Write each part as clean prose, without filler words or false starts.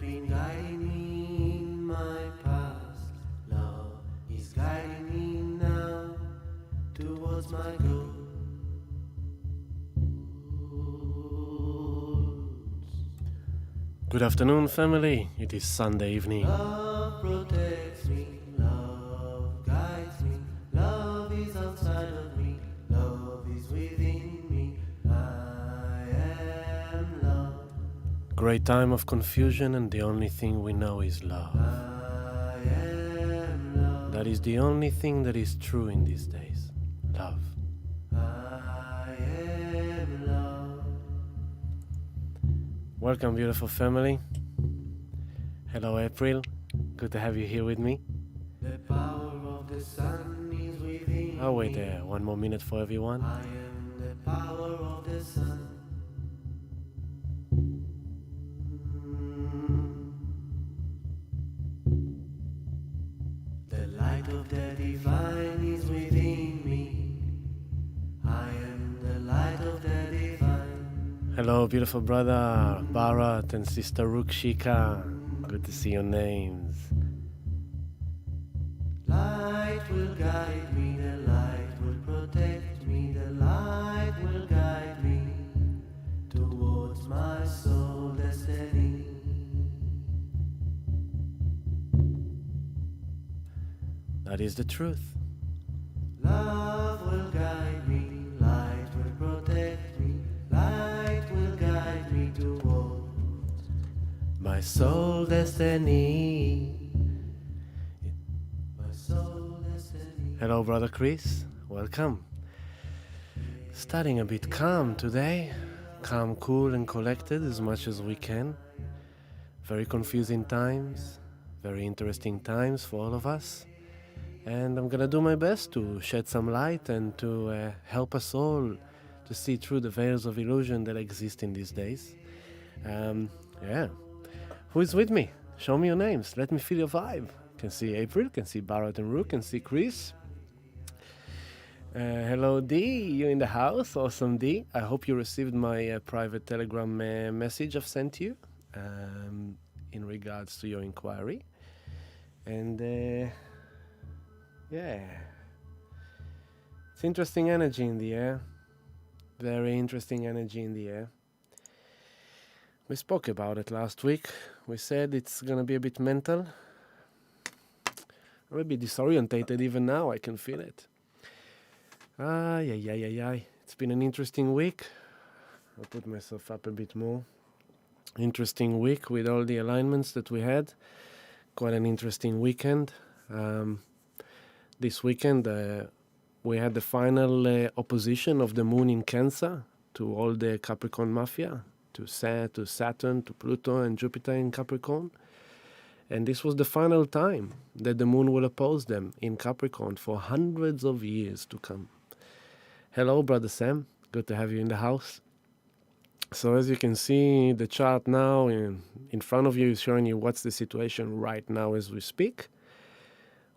been guiding me in my past. Love is guiding me now towards my goals. Good afternoon, family. It is Sunday evening. Love protects me, love guides me, love is outside of me, love is within me. I am love. Great time of confusion, and the only thing we know is love. I am love. That is the only thing that is true in these days. Love. I am love. Welcome, beautiful family. Hello, April. Good to have you here with me. The power of the sun is within I'll wait me. one more minute for everyone. I am the power of the sun. The light of the divine is within me. I am the light of the divine. Hello, beautiful brother Bharat and sister Rukshika. Good to see your names. Light will guide me, the light will protect me, the light will guide me towards my soul destiny. That is the truth. Love will guide me, light will protect me, light will guide me towards My soul destiny. my soul destiny. Hello, brother Chris. Welcome. Starting a bit calm today. Calm, cool, and collected as much as we can. Very confusing times. Very interesting times for all of us. And I'm gonna do my best to shed some light and to help us all to see through the veils of illusion that exist in these days. Yeah. Who is with me? Show me your names. Let me feel your vibe. Can see April, can see Barrett and Rook, can see Chris. Hello D, you in the house? Awesome D. I hope you received my private Telegram message I've sent you in regards to your inquiry. And yeah, it's interesting energy in the air. Very interesting energy in the air. We spoke about it last week. We said it's gonna be a bit mental. I'm a bit disorientated even now, I can feel it. It's been an interesting week. I'll put myself up a bit more. Interesting week with all the alignments that we had. Quite an interesting weekend. This weekend we had the final opposition of the moon in Cancer to all the Capricorn mafia, to Saturn, to Pluto and Jupiter in Capricorn. And this was the final time that the moon will oppose them in Capricorn for hundreds of years to come. Hello, Brother Sam. Good to have you in the house. So as you can see, the chart now in front of you is showing you what's the situation right now as we speak.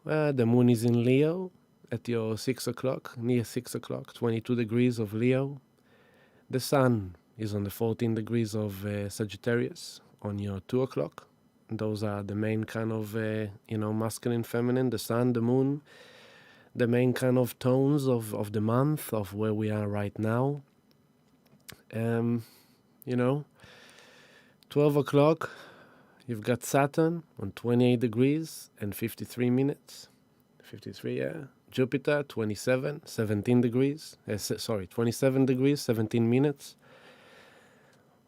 The moon is in Leo at your 6 o'clock, near 6 o'clock, 22 degrees of Leo. The sun is on the 14 degrees of Sagittarius on your 2 o'clock. Those are the main kind of, masculine, feminine, the sun, the moon, the main kind of tones of the month, of where we are right now. 12 o'clock, you've got Saturn on 28 degrees and 53 minutes. 53, yeah. Jupiter, 17 degrees. 27 degrees, 17 minutes.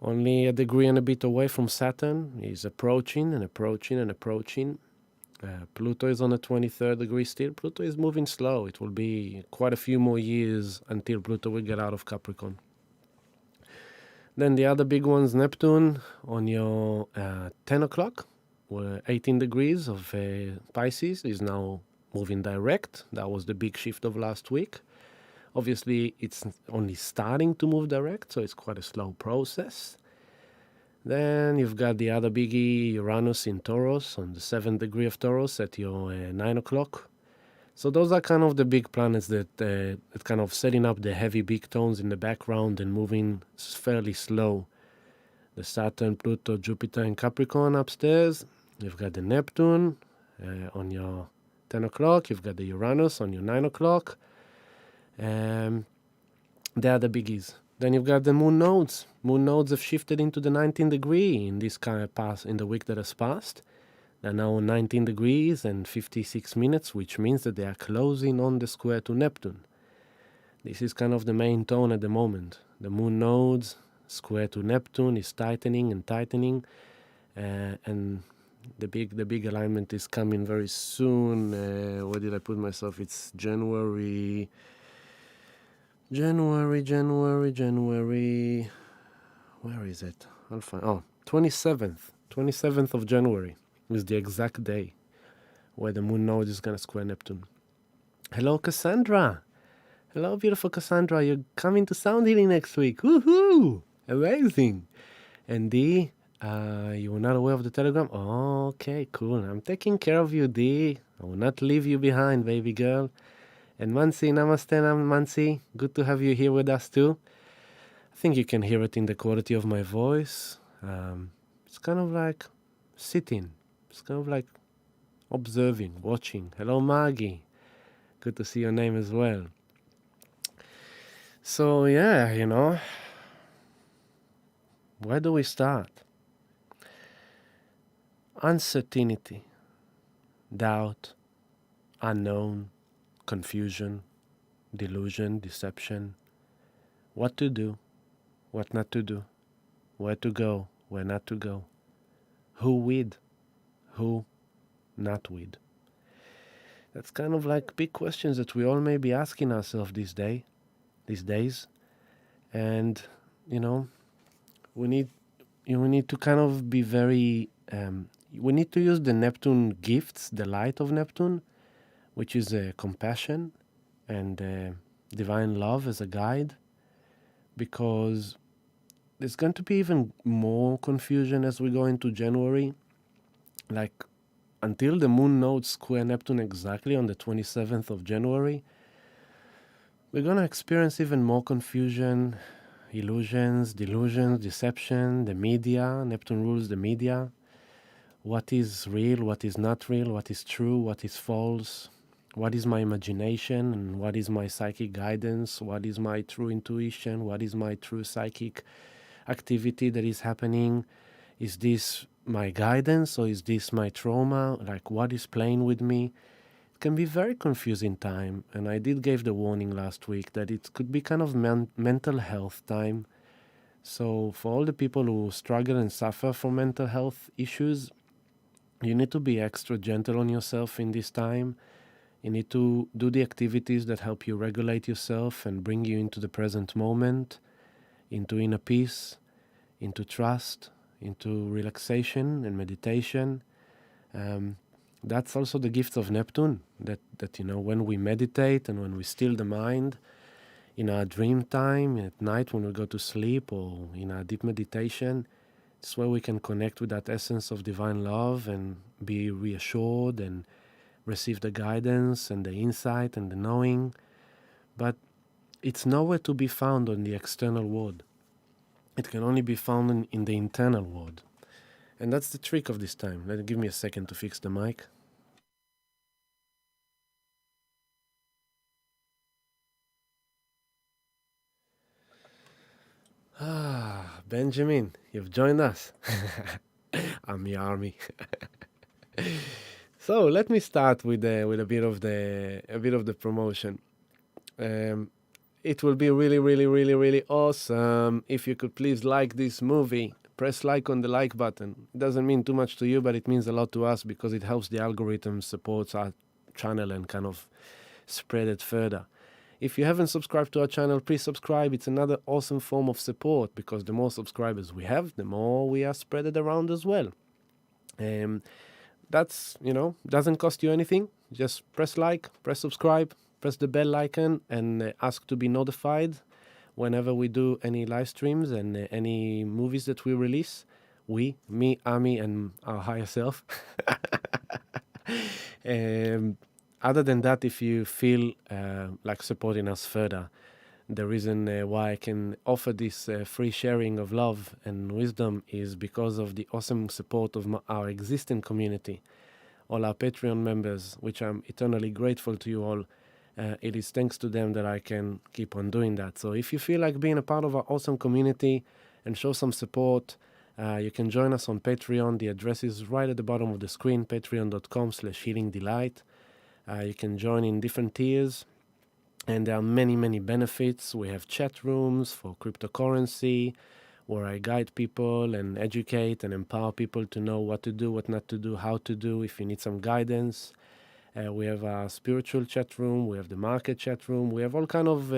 Only a degree and a bit away from Saturn. He's approaching and approaching and approaching. Pluto is on the 23rd degree still. Pluto is moving slow. It will be quite a few more years until Pluto will get out of Capricorn. Then the other big one's Neptune on your 10 o'clock, where 18 degrees of Pisces is now moving direct. That was the big shift of last week. Obviously, it's only starting to move direct, so it's quite a slow process. Then you've got the other biggie, Uranus in Taurus, on the 7th degree of Taurus at your 9 o'clock. So those are kind of the big planets that kind of setting up the heavy big tones in the background and moving fairly slow the Saturn, Pluto, Jupiter, and Capricorn upstairs. You've got the Neptune on your 10 o'clock. You've got the Uranus on your 9 o'clock. They are the biggies. Then you've got the moon nodes. Moon nodes have shifted into the 19 degree in this kind of pass in the week that has passed. They're now 19 degrees and 56 minutes, which means that they are closing on the square to Neptune. This is kind of the main tone at the moment. The moon nodes square to Neptune is tightening and tightening, and the big alignment is coming very soon. Where did I put myself? It's January. Where is it? I'll find. 27th of January is the exact day where the moon node is gonna square Neptune. Hello, Cassandra. Hello, beautiful Cassandra. You're coming to Sound Healing next week. Woohoo! Amazing. And Dee, you were not aware of the Telegram? Oh, okay, cool. I'm taking care of you, Dee. I will not leave you behind, baby girl. And Mansi, namaste, Mansi. Good to have you here with us too. I think you can hear it in the quality of my voice. It's kind of like sitting. It's kind of like observing, watching. Hello, Maggie. Good to see your name as well. So, yeah, where do we start? Uncertainty, doubt, unknown, confusion, delusion, deception. What to do, what not to do, where to go, where not to go, who with, who not with. That's kind of like big questions that we all may be asking ourselves these days. And, we need to kind of be very, we need to use the Neptune gifts, the light of Neptune, which is compassion and divine love as a guide, because there's going to be even more confusion as we go into January. Like, until the moon nodes square Neptune exactly on the 27th of January, we're going to experience even more confusion, illusions, delusions, deception, the media. Neptune rules the media. What is real, what is not real, what is true, what is false, what is my imagination and what is my psychic guidance, what is my true intuition, what is my true psychic activity that is happening. Is this my guidance or is this my trauma? Like, what is playing with me? It can be very confusing time, and I did give the warning last week that it could be kind of mental health time. So for all the people who struggle and suffer from mental health issues, you need to be extra gentle on yourself in this time. You need to do the activities that help you regulate yourself and bring you into the present moment, into inner peace, into trust, into relaxation and meditation. That's also the gift of Neptune, that when we meditate and when we still the mind in our dream time, at night when we go to sleep, or in our deep meditation, it's where we can connect with that essence of divine love and be reassured and receive the guidance and the insight and the knowing. But it's nowhere to be found on the external world. It can only be found in the internal world. And that's the trick of this time. Give me a second to fix the mic. Benjamin, you've joined us. I'm your army. So let me start with a bit of the promotion. It will be really, really, really, really awesome if you could please like this movie. Press like on the like button. It doesn't mean too much to you, but it means a lot to us because it helps the algorithm, supports our channel and kind of spread it further. If you haven't subscribed to our channel, please subscribe. It's another awesome form of support, because the more subscribers we have, the more we are spread it around as well. That's, doesn't cost you anything. Just press like, press subscribe, press the bell icon, and ask to be notified whenever we do any live streams and any movies that we release. Me, Ami, and our higher self. Other than that, if you feel like supporting us further, The reason why I can offer this free sharing of love and wisdom is because of the awesome support of our existing community, all our Patreon members, which I'm eternally grateful to you all. It is thanks to them that I can keep on doing that. So if you feel like being a part of our awesome community and show some support, you can join us on Patreon. The address is right at the bottom of the screen, patreon.com/healingdelight. You can join in different tiers, and there are many, many benefits. We have chat rooms for cryptocurrency, where I guide people and educate and empower people to know what to do, what not to do, how to do, if you need some guidance. We have a spiritual chat room, we have the market chat room, we have all kind of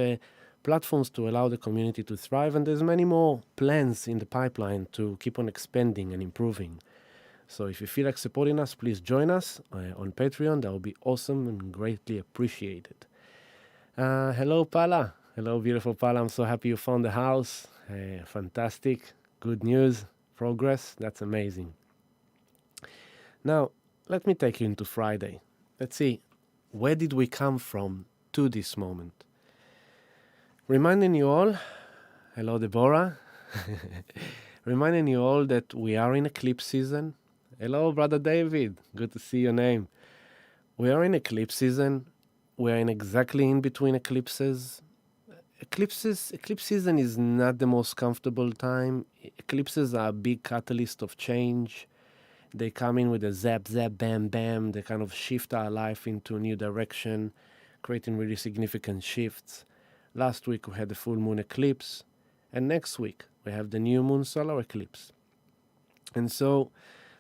platforms to allow the community to thrive, and there's many more plans in the pipeline to keep on expanding and improving. So if you feel like supporting us, please join us on Patreon. That will be awesome and greatly appreciated. Hello, Pala. Hello, beautiful Pala. I'm so happy you found the house. Fantastic. Good news. Progress. That's amazing. Now, let me take you into Friday. Let's see, where did we come from to this moment? Reminding you all, hello, Deborah. Reminding you all that we are in eclipse season. Hello, Brother David. Good to see your name. We are in eclipse season. We are exactly in between eclipses. Eclipse season is not the most comfortable time. Eclipses are a big catalyst of change. They come in with a zap, zap, bam, bam. They kind of shift our life into a new direction, creating really significant shifts. Last week we had the full moon eclipse, and next week we have the new moon solar eclipse. And so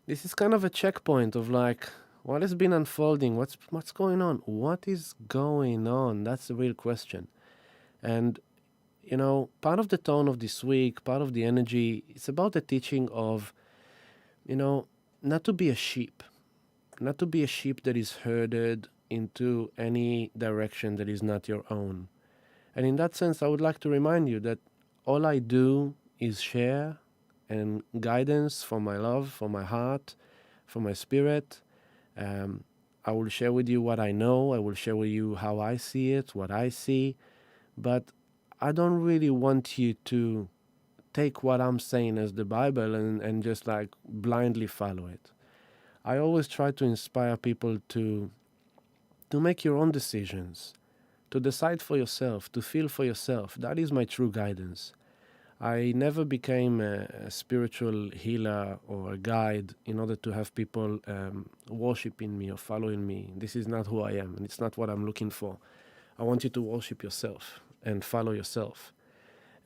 this is kind of a checkpoint of like, what has been unfolding? What's going on? What is going on? That's the real question. And, you know, part of the tone of this week, part of the energy, it's about the teaching of, you know, not to be a sheep that is herded into any direction that is not your own. And in that sense, I would like to remind you that all I do is share and guidance from my love, from my heart, from my spirit. I will share with you what I know. I will share with you how I see it, what I see. But I don't really want you to take what I'm saying as the Bible and just like blindly follow it. I always try to inspire people to make your own decisions, to decide for yourself, to feel for yourself. That is my true guidance. I never became a spiritual healer or a guide in order to have people worshiping me or following me. This is not who I am, and it's not what I'm looking for. I want you to worship yourself and follow yourself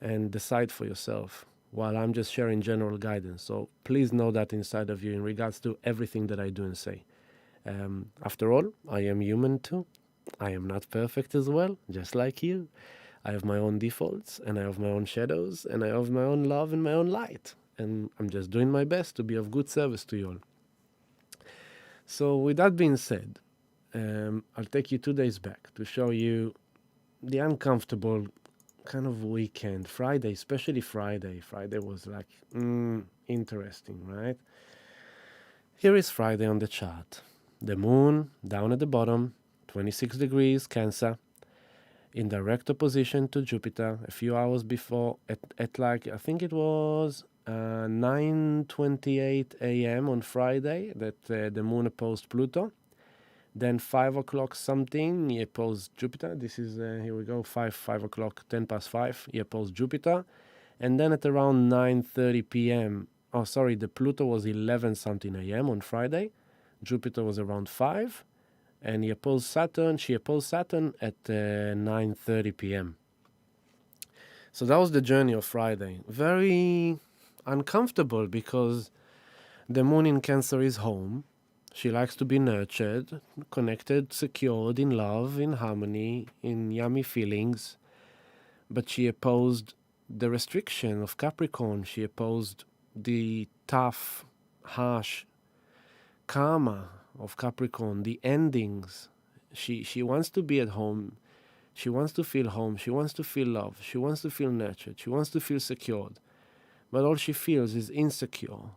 and decide for yourself, while I'm just sharing general guidance. So please know that inside of you in regards to everything that I do and say. After all, I am human too. I am not perfect as well, just like you. I have my own defaults, and I have my own shadows, and I have my own love and my own light. And I'm just doing my best to be of good service to you all. So with that being said, I'll take you 2 days back to show you the uncomfortable kind of weekend. Friday, especially Friday. Friday was like, interesting, right? Here is Friday on the chart. The moon down at the bottom, 26 degrees, Cancer, in direct opposition to Jupiter a few hours before, at like, I think it was 9:28 a.m. on Friday that the moon opposed Pluto. Then 5 o'clock something, he opposed Jupiter. This is, here we go, 5 o'clock, 10 past 5, he opposed Jupiter. And then at around 9:30 p.m., the Pluto was 11 something a.m. on Friday. Jupiter was around 5. And she opposed Saturn at 9:30 p.m. So that was the journey of Friday. Very uncomfortable because the moon in Cancer is home. She likes to be nurtured, connected, secured, in love, in harmony, in yummy feelings. But she opposed the restriction of Capricorn. She opposed the tough, harsh karma of Capricorn, the endings. She wants to be at home. She wants to feel home. She wants to feel love. She wants to feel nurtured. She wants to feel secured. But all she feels is insecure,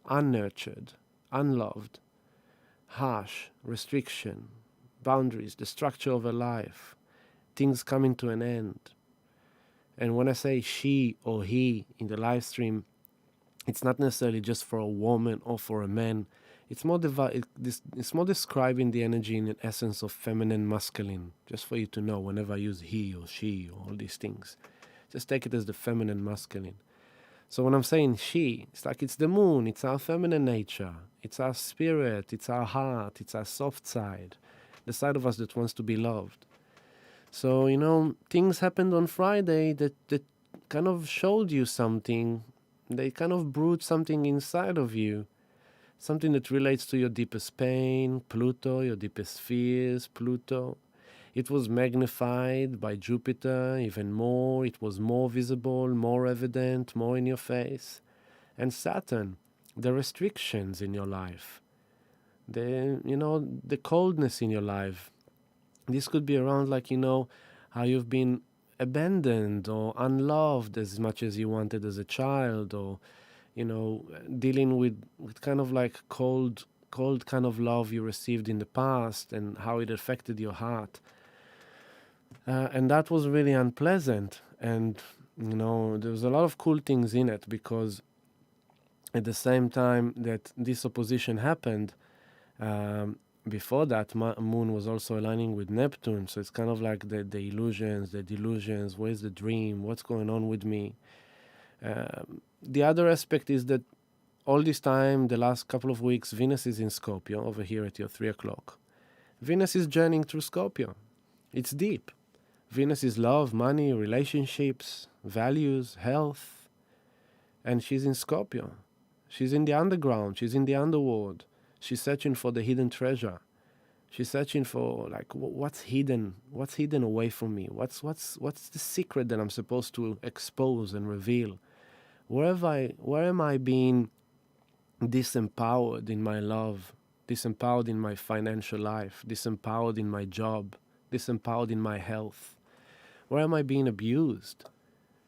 unnurtured, unloved, harsh, restriction, boundaries, the structure of her life, things coming to an end. And when I say she or he in the live stream, it's not necessarily just for a woman or for a man. It's more it's more describing the energy in an essence of feminine, masculine. Just for you to know, whenever I use he or she or all these things, just take it as the feminine, masculine. So when I'm saying she, it's like it's the moon, it's our feminine nature, it's our spirit, it's our heart, it's our soft side, the side of us that wants to be loved. So, things happened on Friday that kind of showed you something. They kind of brewed something inside of you, something that relates to your deepest pain, Pluto, your deepest fears, Pluto. It was magnified by Jupiter even more. It was more visible, more evident, more in your face. And Saturn, the restrictions in your life, the coldness in your life. This could be around how you've been abandoned or unloved as much as you wanted as a child, or dealing with kind of like cold kind of love you received in the past and how it affected your heart. And that was really unpleasant. And, there was a lot of cool things in it, because at the same time that this opposition happened, before that, Moon was also aligning with Neptune. So it's kind of like the illusions, the delusions, where's the dream, what's going on with me. The other aspect is that all this time, the last couple of weeks, Venus is in Scorpio, over here at your 3 o'clock. Venus is journeying through Scorpio. It's deep. Venus is love, money, relationships, values, health. And she's in Scorpio. She's in the underground. She's in the underworld. She's searching for the hidden treasure. She's searching for what's hidden away from me. What's the secret that I'm supposed to expose and reveal? Where am I being disempowered in my love, disempowered in my financial life, disempowered in my job, disempowered in my health? Where am I being abused?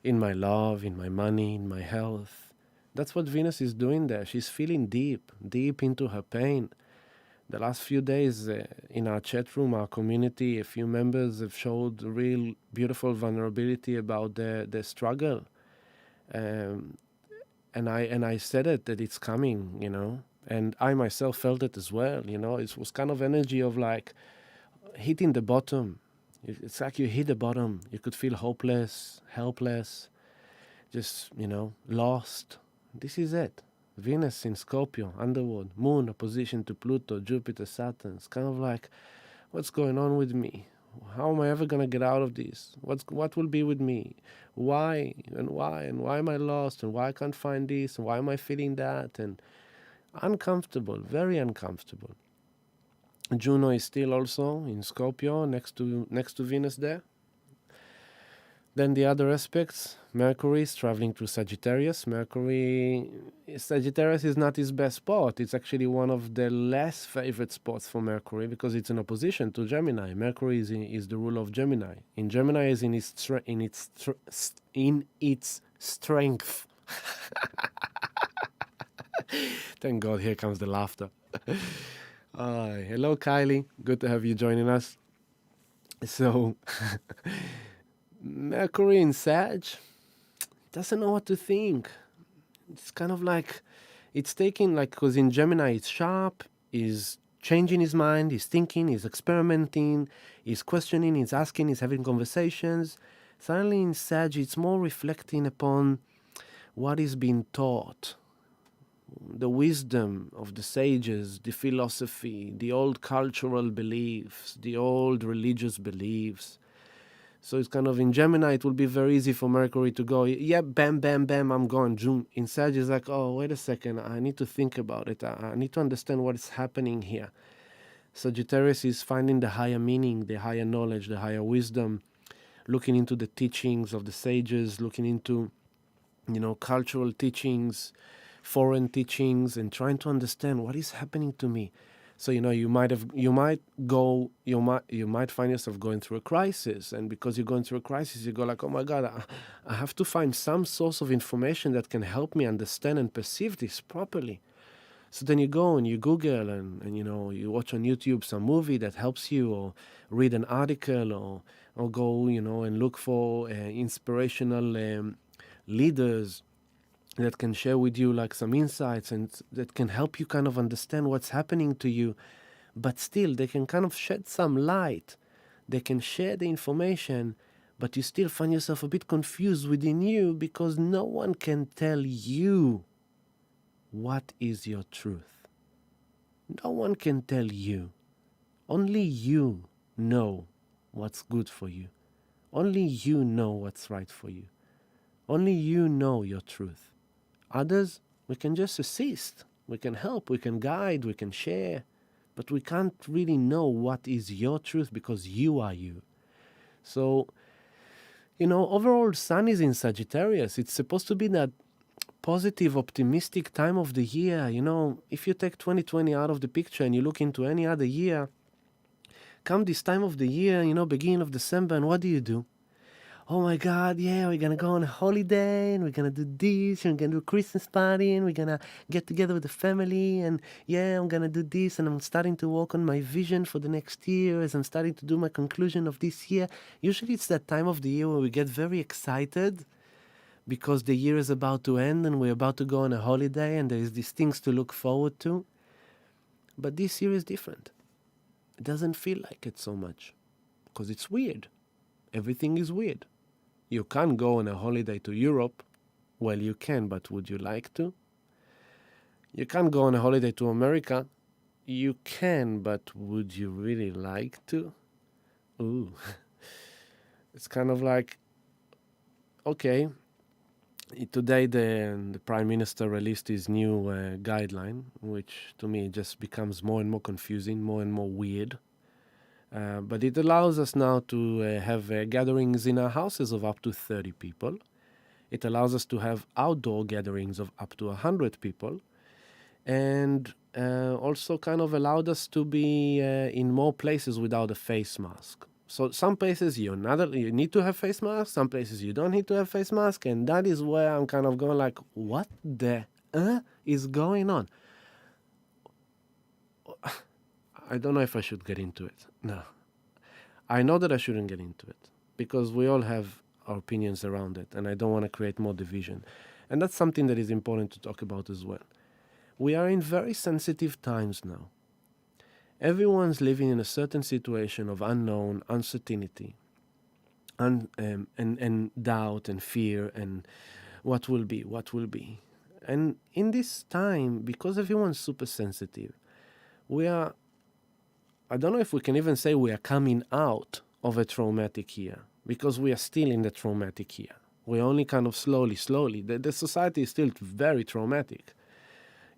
In my love, in my money, in my health. That's what Venus is doing there. She's feeling deep into her pain. The last few days in our chat room, our community, a few members have showed real beautiful vulnerability about their struggle. And I said it, that it's coming, and I myself felt it as well. It was kind of energy of like hitting the bottom. It's like you hit the bottom. You could feel hopeless, helpless, just, lost. This is it. Venus in Scorpio, underworld, Moon opposition to Pluto, Jupiter, Saturn. It's kind of like, what's going on with me? How am I ever going to get out of this? What will be with me? Why? And why am I lost? And why I can't find this? And why am I feeling that? And uncomfortable, very uncomfortable. Juno is still also in Scorpio, next to Venus there. Then the other aspects, Mercury is traveling through Sagittarius. Sagittarius is not his best spot. It's actually one of the less favorite spots for Mercury, because it's in opposition to Gemini. Mercury is the ruler of Gemini. In Gemini is in its strength. Thank God, here comes the laughter. Hello, Kylie. Good to have you joining us. So, Mercury in Sag doesn't know what to think. It's kind of like, it's taking, because in Gemini it's sharp, he's changing his mind, he's thinking, he's experimenting, he's questioning, he's asking, he's having conversations. Suddenly in Sag, it's more reflecting upon what is being taught, the wisdom of the sages, the philosophy, the old cultural beliefs, the old religious beliefs. So it's kind of, in Gemini, it will be very easy for Mercury to go, yeah, bam, bam, bam, I'm gone. In Sag, it's like, oh, wait a second, I need to think about it. I need to understand what is happening here. Sagittarius is finding the higher meaning, the higher knowledge, the higher wisdom, looking into the teachings of the sages, looking into, cultural teachings, foreign teachings, and trying to understand what is happening to me. So, you might find yourself going through a crisis. And because you're going through a crisis, you go like, oh my God, I have to find some source of information that can help me understand and perceive this properly. So then you go and you Google and you watch on YouTube some movie that helps you, or read an article, or or go, and look for inspirational leaders that can share with you like some insights and that can help you kind of understand what's happening to you. But still, they can kind of shed some light. They can share the information, but you still find yourself a bit confused within you because no one can tell you what is your truth. No one can tell you. Only you know what's good for you. Only you know what's right for you. Only you know your truth. Others, we can just assist. We can help, we can guide, we can share. But we can't really know what is your truth because you are you. So, overall, Sun is in Sagittarius. It's supposed to be that positive, optimistic time of the year. If you take 2020 out of the picture and you look into any other year, come this time of the year, beginning of December, and what do? Oh my God, yeah, we're gonna go on a holiday and we're gonna do this and we're gonna do a Christmas party and we're gonna get together with the family and yeah, I'm gonna do this and I'm starting to work on my vision for the next year as I'm starting to do my conclusion of this year. Usually it's that time of the year where we get very excited because the year is about to end and we're about to go on a holiday and there's these things to look forward to. But this year is different. It doesn't feel like it so much because it's weird. Everything is weird. You can't go on a holiday to Europe. Well, you can, but would you like to? You can't go on a holiday to America. You can, but would you really like to? Ooh. It's kind of like, okay, today the Prime Minister released his new guideline, which to me just becomes more and more confusing, more and more weird. But it allows us now to have gatherings in our houses of up to 30 people. It allows us to have outdoor gatherings of up to 100 people. And also kind of allowed us to be in more places without a face mask. So some places you need to have face masks, some places you don't need to have face mask, and that is where I'm kind of going like, what the is going on? I don't know if I should get into it. No. I know that I shouldn't get into it because we all have our opinions around it and I don't want to create more division. And that's something that is important to talk about as well. We are in very sensitive times now. Everyone's living in a certain situation of unknown, uncertainty, and doubt and fear and what will be. And in this time, because everyone's super sensitive, I don't know if we can even say we are coming out of a traumatic year because we are still in the traumatic year. We're only kind of slowly. The society is still very traumatic,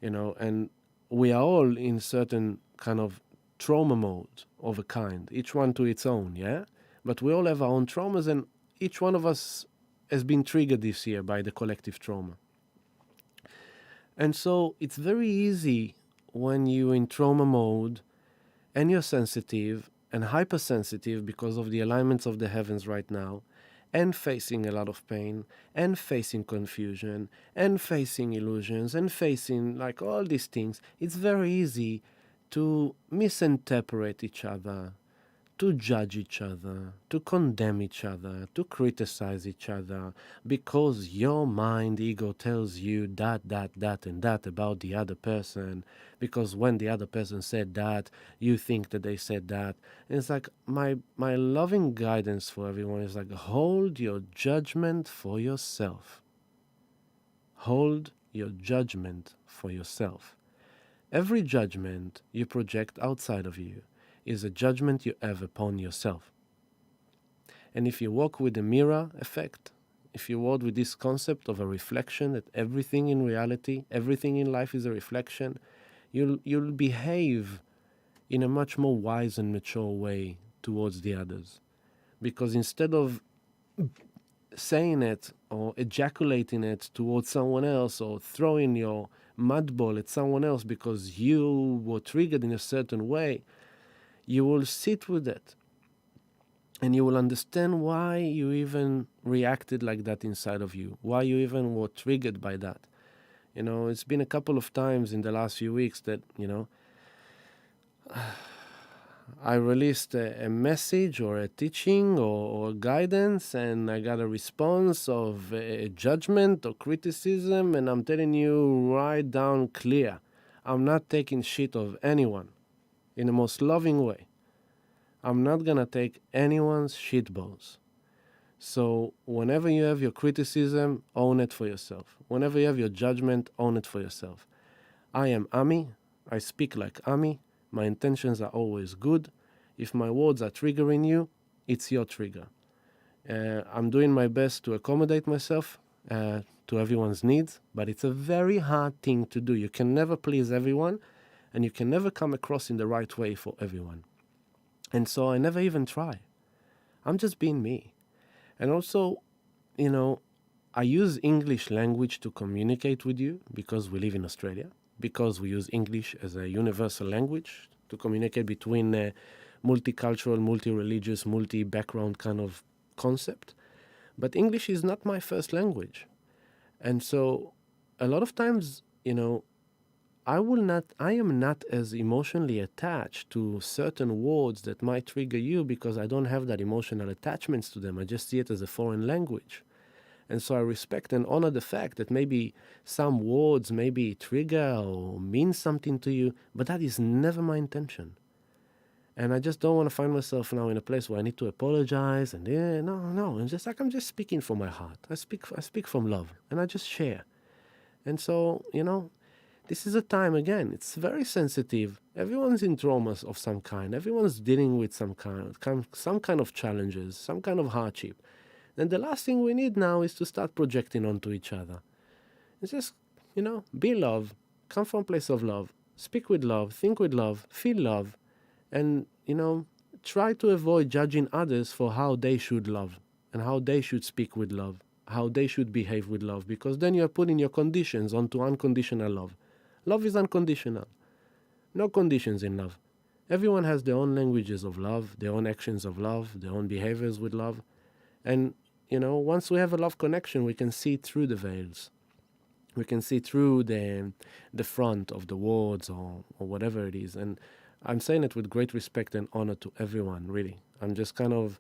and we are all in certain kind of trauma mode of a kind, each one to its own, yeah? But we all have our own traumas and each one of us has been triggered this year by the collective trauma. And so it's very easy when you're in trauma mode and you're sensitive and hypersensitive because of the alignments of the heavens right now, and facing a lot of pain, and facing confusion, and facing illusions, and facing like all these things, it's very easy to misinterpret each other, to judge each other, to condemn each other, to criticize each other, because your mind, ego tells you that, and that about the other person, because when the other person said that, you think that they said that. And it's like, my loving guidance for everyone is like, hold your judgment for yourself. Hold your judgment for yourself. Every judgment you project outside of you is a judgment you have upon yourself. And if you walk with the mirror effect, if you walk with this concept of a reflection, that everything in reality, everything in life is a reflection, you'll behave in a much more wise and mature way towards the others. Because instead of saying it or ejaculating it towards someone else or throwing your mud ball at someone else because you were triggered in a certain way, you will sit with it and you will understand why you even reacted like that inside of you, why you even were triggered by that. It's been a couple of times in the last few weeks that, I released a message or a teaching or guidance, and I got a response of a judgment or criticism, and I'm telling you right down clear, I'm not taking shit of anyone in the most loving way. I'm not gonna take anyone's shitballs. So whenever you have your criticism, own it for yourself. Whenever you have your judgment, own it for yourself. I am Ami. I speak like Ami. My intentions are always good. If my words are triggering you, it's your trigger. I'm doing my best to accommodate myself to everyone's needs, but it's a very hard thing to do. You can never please everyone, and you can never come across in the right way for everyone. And so I never even try. I'm just being me. And also, you know, I use English language to communicate with you because we live in Australia, because we use English as a universal language to communicate between multicultural, multi-religious, multi-background kind of concept. But English is not my first language. And so a lot of times, I am not as emotionally attached to certain words that might trigger you because I don't have that emotional attachments to them. I just see it as a foreign language. And so I respect and honor the fact that maybe some words maybe trigger or mean something to you, but that is never my intention. And I just don't want to find myself now in a place where I need to apologize and no. It's just like I'm just speaking from my heart. I speak from love and I just share. And so, this is a time, again, it's very sensitive. Everyone's in traumas of some kind. Everyone's dealing with some kind of challenges, some kind of hardship. And the last thing we need now is to start projecting onto each other. It's just, be love, come from a place of love, speak with love, think with love, feel love, and, try to avoid judging others for how they should love and how they should speak with love, how they should behave with love, because then you're putting your conditions onto unconditional love. Love is unconditional. No conditions in love. Everyone has their own languages of love, their own actions of love, their own behaviors with love. And, once we have a love connection, we can see through the veils. We can see through the front of the words or whatever it is. And I'm saying it with great respect and honor to everyone, really. I'm just kind of...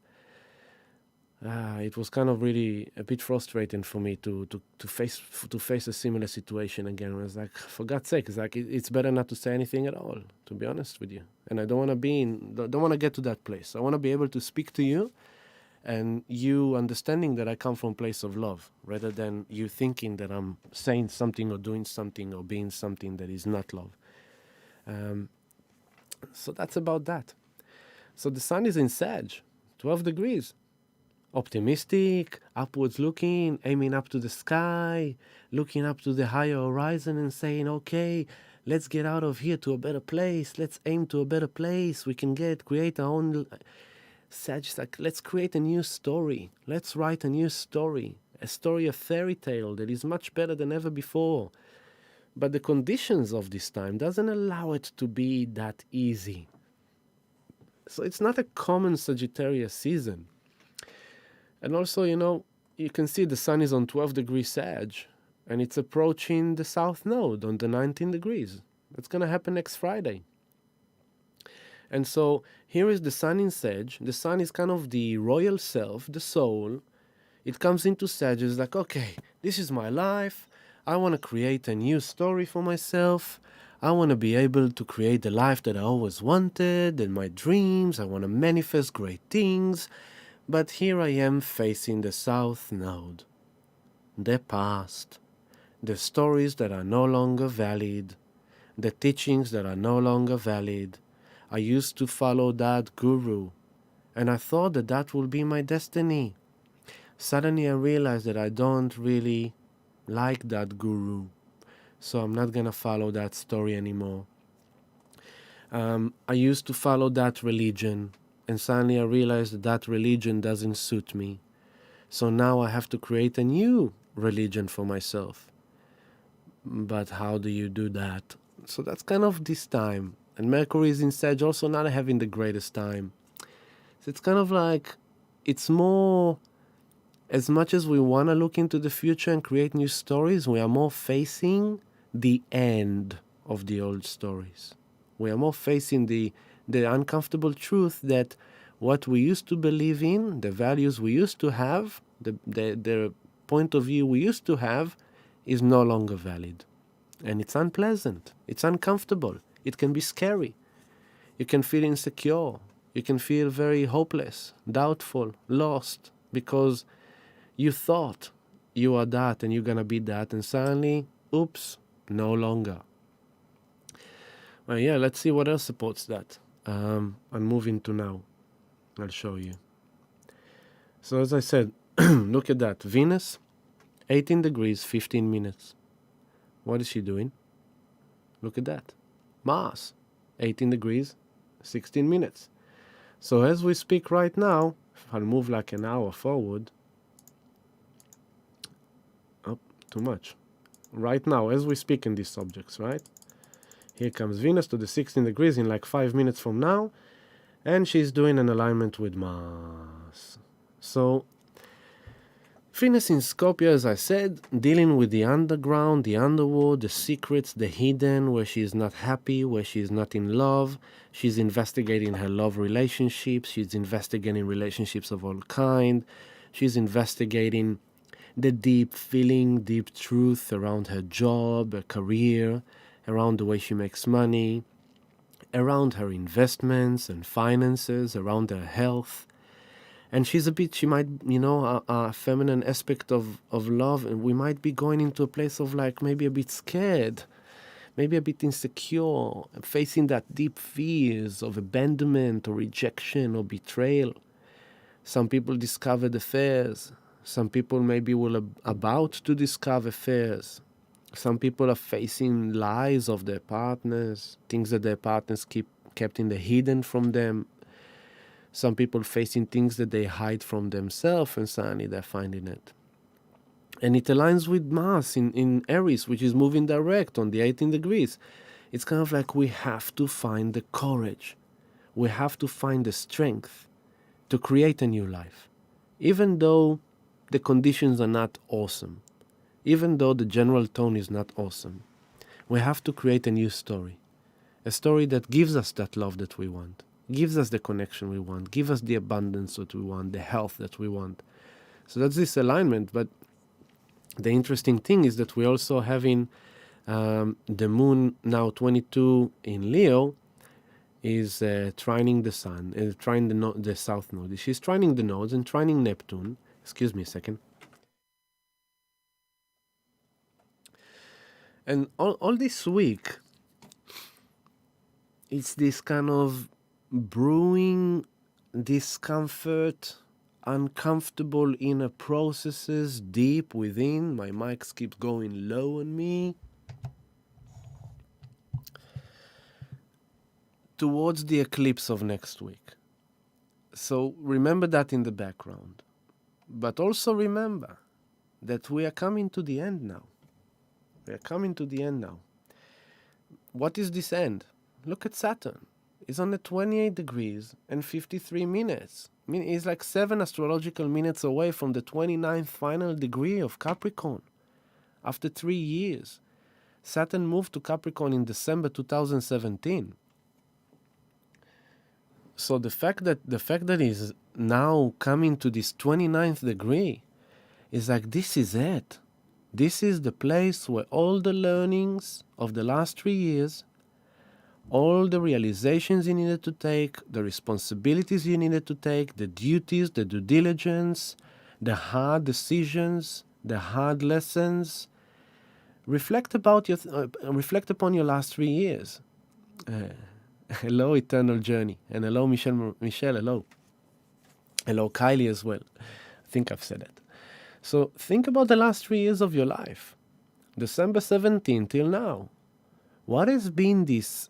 it was kind of really a bit frustrating for me to face a similar situation again. It was like, for God's sake, it's better not to say anything at all, to be honest with you. And I don't want to get to that place. I want to be able to speak to you, and you understanding that I come from a place of love, rather than you thinking that I'm saying something or doing something or being something that is not love. So that's about that. So the sun is in Sag, 12 degrees. Optimistic, upwards looking, aiming up to the sky, looking up to the higher horizon and saying, okay, let's get out of here to a better place. Let's aim to a better place. We can create our own... Sag, like, let's create a new story. Let's write a new story. A story, a fairy tale that is much better than ever before. But the conditions of this time doesn't allow it to be that easy. So it's not a common Sagittarius season. And also, you can see the sun is on 12 degrees Sag, and it's approaching the south node on the 19 degrees. That's going to happen next Friday. And so here is the sun in Sag. The sun is kind of the royal self, the soul. It comes into Sag, it's like, okay, this is my life. I want to create a new story for myself. I want to be able to create the life that I always wanted and my dreams. I want to manifest great things. But here I am facing the south node, the past, the stories that are no longer valid, the teachings that are no longer valid. I used to follow that guru, and I thought that that would be my destiny. Suddenly I realized that I don't really like that guru, so I'm not going to follow that story anymore. I used to follow that religion, and suddenly I realized that religion doesn't suit me. So now I have to create a new religion for myself. But how do you do that? So that's kind of this time. And Mercury is in Sag, also not having the greatest time. So it's kind of like, it's more, as much as we want to look into the future and create new stories, we are more facing the end of the old stories. We are more facing the the uncomfortable truth that what we used to believe in, the values we used to have, the point of view we used to have, is no longer valid. And it's unpleasant. It's uncomfortable. It can be scary. You can feel insecure. You can feel very hopeless, doubtful, lost, because you thought you are that and you're going to be that, and suddenly, oops, no longer. Well, yeah, let's see what else supports that. I'm moving to now. I'll show you. So as I said, look at that. Venus, 18 degrees, 15 minutes. What is she doing? Look at that. Mars, 18 degrees, 16 minutes. So as we speak right now, if I'll move like an hour forward. Oh, too much. Right now, as we speak in these subjects, right? Here comes Venus to the 16 degrees in like 5 minutes from now. And she's doing an alignment with Mars. So Venus in Scorpio, as I said, dealing with the underground, the underworld, the secrets, the hidden, where she is not happy, where she is not in love. She's investigating her love relationships. She's investigating relationships of all kind. She's investigating the deep feeling, deep truth around her job, her career, around the way she makes money, around her investments and finances, around her health. And she might, a feminine aspect of love, and we might be going into a place of like maybe a bit scared, maybe a bit insecure, facing that deep fears of abandonment or rejection or betrayal. Some people discovered affairs. Some people maybe will about to discover affairs. Some people are facing lies of their partners, things that their partners kept in the hidden from them. Some people facing things that they hide from themselves, and suddenly they're finding it. And it aligns with Mars in Aries, which is moving direct on the 18 degrees. It's kind of like we have to find the courage. We have to find the strength to create a new life. Even though the conditions are not awesome, even though the general tone is not awesome, we have to create a new story. A story that gives us that love that we want, gives us the connection we want, gives us the abundance that we want, the health that we want. So that's this alignment. But the interesting thing is that we're also having the moon now 22 in Leo is trining the sun, trining the south node. She's trining the nodes and trining Neptune. Excuse me a second. And all this week, it's this kind of brewing discomfort, uncomfortable inner processes deep within. My mics keep going low on me. Towards the eclipse of next week. So remember that in the background. But also remember that we are coming to the end now. We are coming to the end now. What is this end? Look at Saturn. It's on the 28 degrees and 53 minutes. I mean, it's like 7 astrological minutes away from the 29th final degree of Capricorn. After 3 years, Saturn moved to Capricorn in December 2017. So the fact that he's now coming to this 29th degree is like, this is it. This is the place where all the learnings of the last 3 years, all the realizations you needed to take, the responsibilities you needed to take, the duties, the due diligence, the hard decisions, the hard lessons, reflect upon your last 3 years. Hello, Eternal Journey. And hello, Michelle, hello. Hello, Kylie as well. I think I've said it. So think about the last 3 years of your life. December 17 till now. What has been this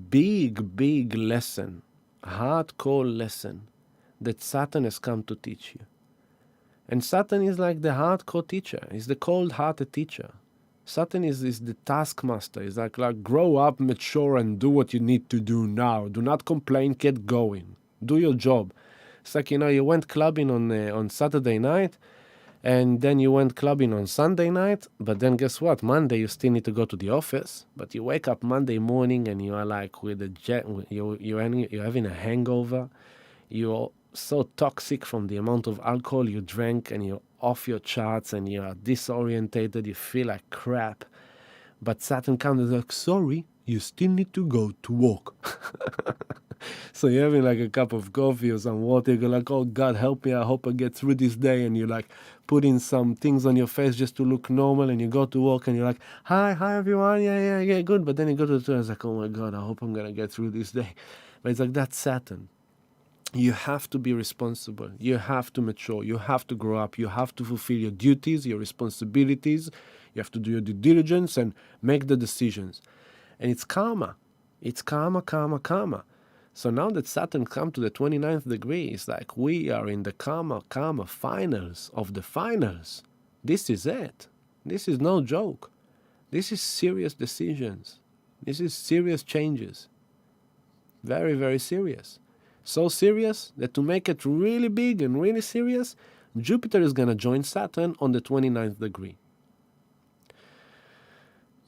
big lesson, hardcore lesson that Saturn has come to teach you? And Saturn is like the hardcore teacher. He's the cold-hearted teacher. Saturn is the taskmaster. He's like grow up, mature, and do what you need to do now. Do not complain, get going. Do your job. It's like, you went clubbing on Saturday night, And then you went clubbing on Sunday night, but then guess what? Monday you still need to go to the office, but you wake up Monday morning and you are like with a you're having a hangover. You're so toxic from the amount of alcohol you drank, and you're off your charts, and you are disorientated. You feel like crap. But Saturn comes and is like, sorry, you still need to go to work. So you're having like a cup of coffee or some water. You're like, oh God, help me. I hope I get through this day. And you like putting some things on your face just to look normal. And you go to work and you're like, hi everyone. Yeah, good. But then you go to the toilet and it's like, oh my God, I hope I'm going to get through this day. But it's like, that's Saturn. You have to be responsible. You have to mature. You have to grow up. You have to fulfill your duties, your responsibilities. You have to do your due diligence and make the decisions. And it's karma. It's karma. So now that Saturn come to the 29th degree, it's like we are in the karma finals of the finals. This is it. This is no joke. This is serious decisions. This is serious changes. Very, very serious. So serious that to make it really big and really serious, Jupiter is going to join Saturn on the 29th degree.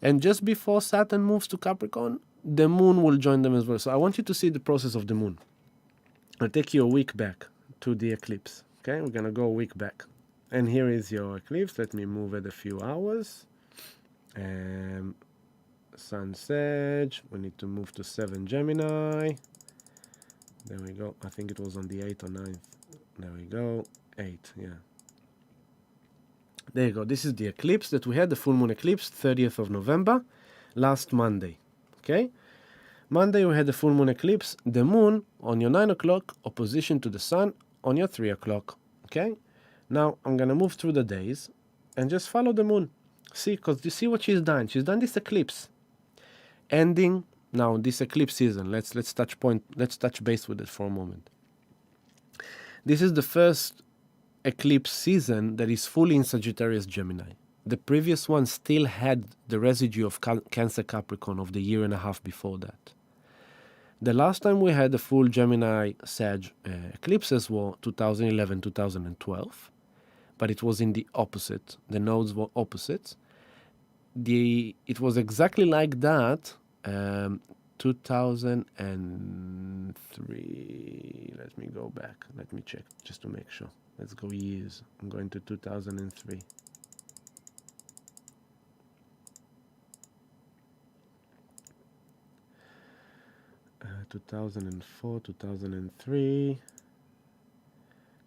And just before Saturn moves to Capricorn, the moon will join them as well. So I want you to see the process of the moon. I'll take you a week back to the eclipse. Okay, we're going to go a week back. And here is your eclipse. Let me move it a few hours. Sun Sag. We need to move to 7 Gemini. There we go. I think it was on the 8th or 9th. There we go. 8, yeah. There you go. This is the eclipse that we had, the full moon eclipse, 30th of November, last Monday. Okay? Monday we had the full moon eclipse, the moon on your 9 o'clock, opposition to the sun on your 3 o'clock. Okay? Now I'm going to move through the days and just follow the moon. See, because you see what she's done. She's done this eclipse. Ending now this eclipse season. Let's touch base with it for a moment. This is the first eclipse season that is fully in Sagittarius Gemini. The previous one still had the residue of Cancer Capricorn of the year and a half before that. The last time we had the full Gemini Sag eclipses were 2011, 2012, but it was in the opposite. The nodes were opposite. It was exactly like that 2003. Let me go back. Let me check just to make sure. Let's go years. I'm going to 2003. Uh, 2004, 2003,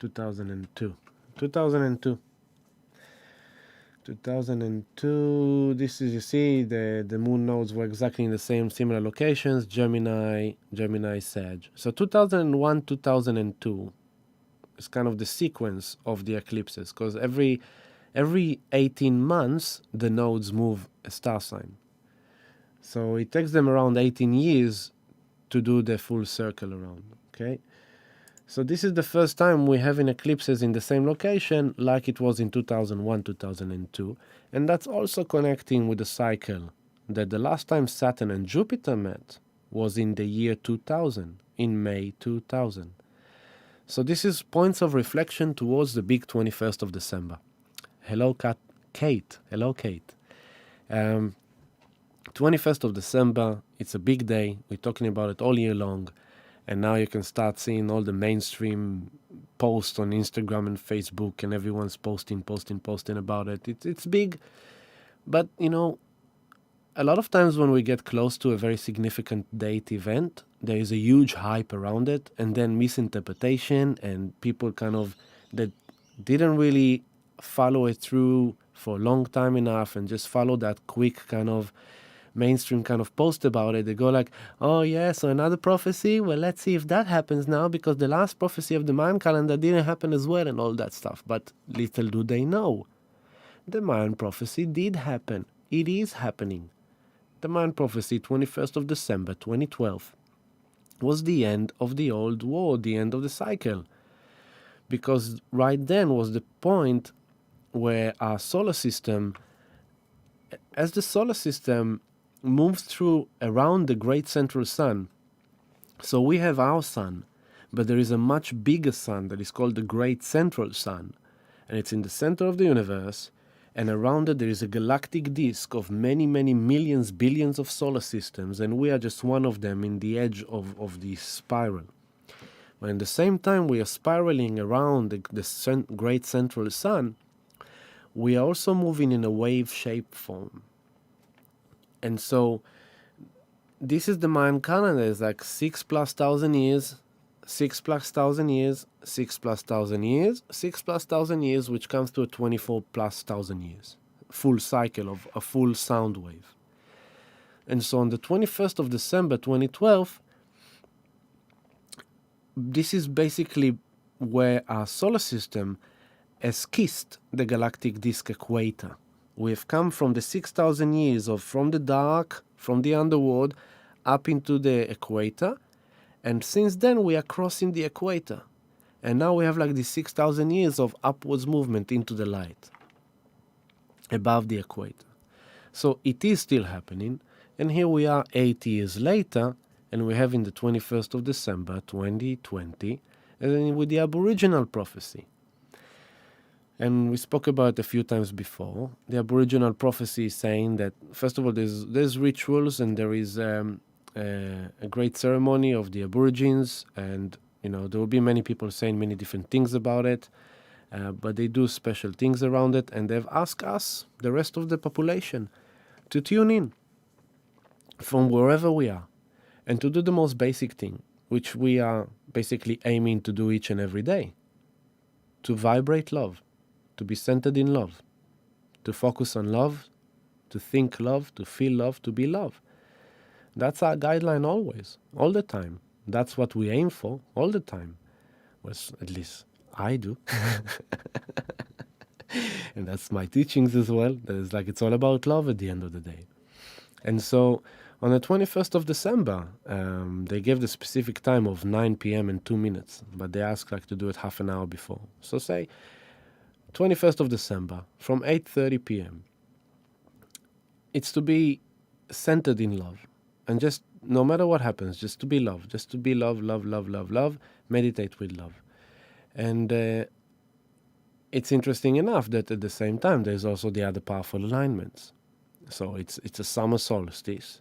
2002. 2002, this is, you see, the moon nodes were exactly in the similar locations, Gemini, Sag. So 2001, 2002 is kind of the sequence of the eclipses, because every 18 months, the nodes move a star sign. So it takes them around 18 years to do the full circle around, okay? So this is the first time we're having eclipses in the same location like it was in 2001, 2002. And that's also connecting with the cycle that the last time Saturn and Jupiter met was in the year 2000, in May 2000. So this is points of reflection towards the big 21st of December. Hello, Kate. Hello, Kate. 21st of December, it's a big day. We're talking about it all year long. And now you can start seeing all the mainstream posts on Instagram and Facebook, and everyone's posting about it. It's big. But, you know, a lot of times when we get close to a very significant date event, there is a huge hype around it, and then misinterpretation, and people kind of that didn't really follow it through for a long time enough and just follow that quick kind of mainstream kind of post about it. They go like, oh yeah, so another prophecy, well, let's see if that happens now, because the last prophecy of the Mayan calendar didn't happen as well, and all that stuff. But little do they know, the Mayan prophecy did happen. It is happening. The Mayan prophecy, 21st of December 2012, was the end of the old war, the end of the cycle, because right then was the point where our solar system, as the solar system moves through around the great central sun. So we have our sun, but there is a much bigger sun that is called the great central sun. and it's in the center of the universe, and around it there is a galactic disk of many, many millions, billions of solar systems, and we are just one of them in the edge of the spiral. But at the same time we are spiraling around the great central sun, we are also moving in a wave shape form. And so this is the Mayan calendar. It's like 6 plus thousand years, 6 plus thousand years, 6 plus thousand years, 6 plus thousand years, which comes to a 24 plus thousand years. Full cycle of a full sound wave. And so on the 21st of December 2012, this is basically where our solar system has kissed the galactic disk equator. We have come from the 6,000 years from the dark, from the underworld, up into the equator. And since then, we are crossing the equator. And now we have like these 6,000 years of upwards movement into the light, above the equator. So it is still happening. And here we are 8 years later, and we're having the 21st of December, 2020, and then with the Aboriginal prophecy. And we spoke about it a few times before. The Aboriginal prophecy is saying that, first of all, there's rituals, and there is a great ceremony of the Aborigines, and there will be many people saying many different things about it, but they do special things around it, and they've asked us, the rest of the population, to tune in from wherever we are, and to do the most basic thing, which we are basically aiming to do each and every day, to vibrate love, to be centered in love, to focus on love, to think love, to feel love, to be love. That's our guideline always, all the time. That's what we aim for all the time. Well, at least I do. And that's my teachings as well. It's all about love at the end of the day. And so on the 21st of December, they gave the specific time of 9 p.m. and 2 minutes, but they asked to do it half an hour before. So say 21st of December from 8:30 p.m. It's to be centered in love. And just, no matter what happens, just to be love. Just to be love, love, love, love, love. Meditate with love. And it's interesting enough that at the same time, there's also the other powerful alignments. So it's a summer solstice.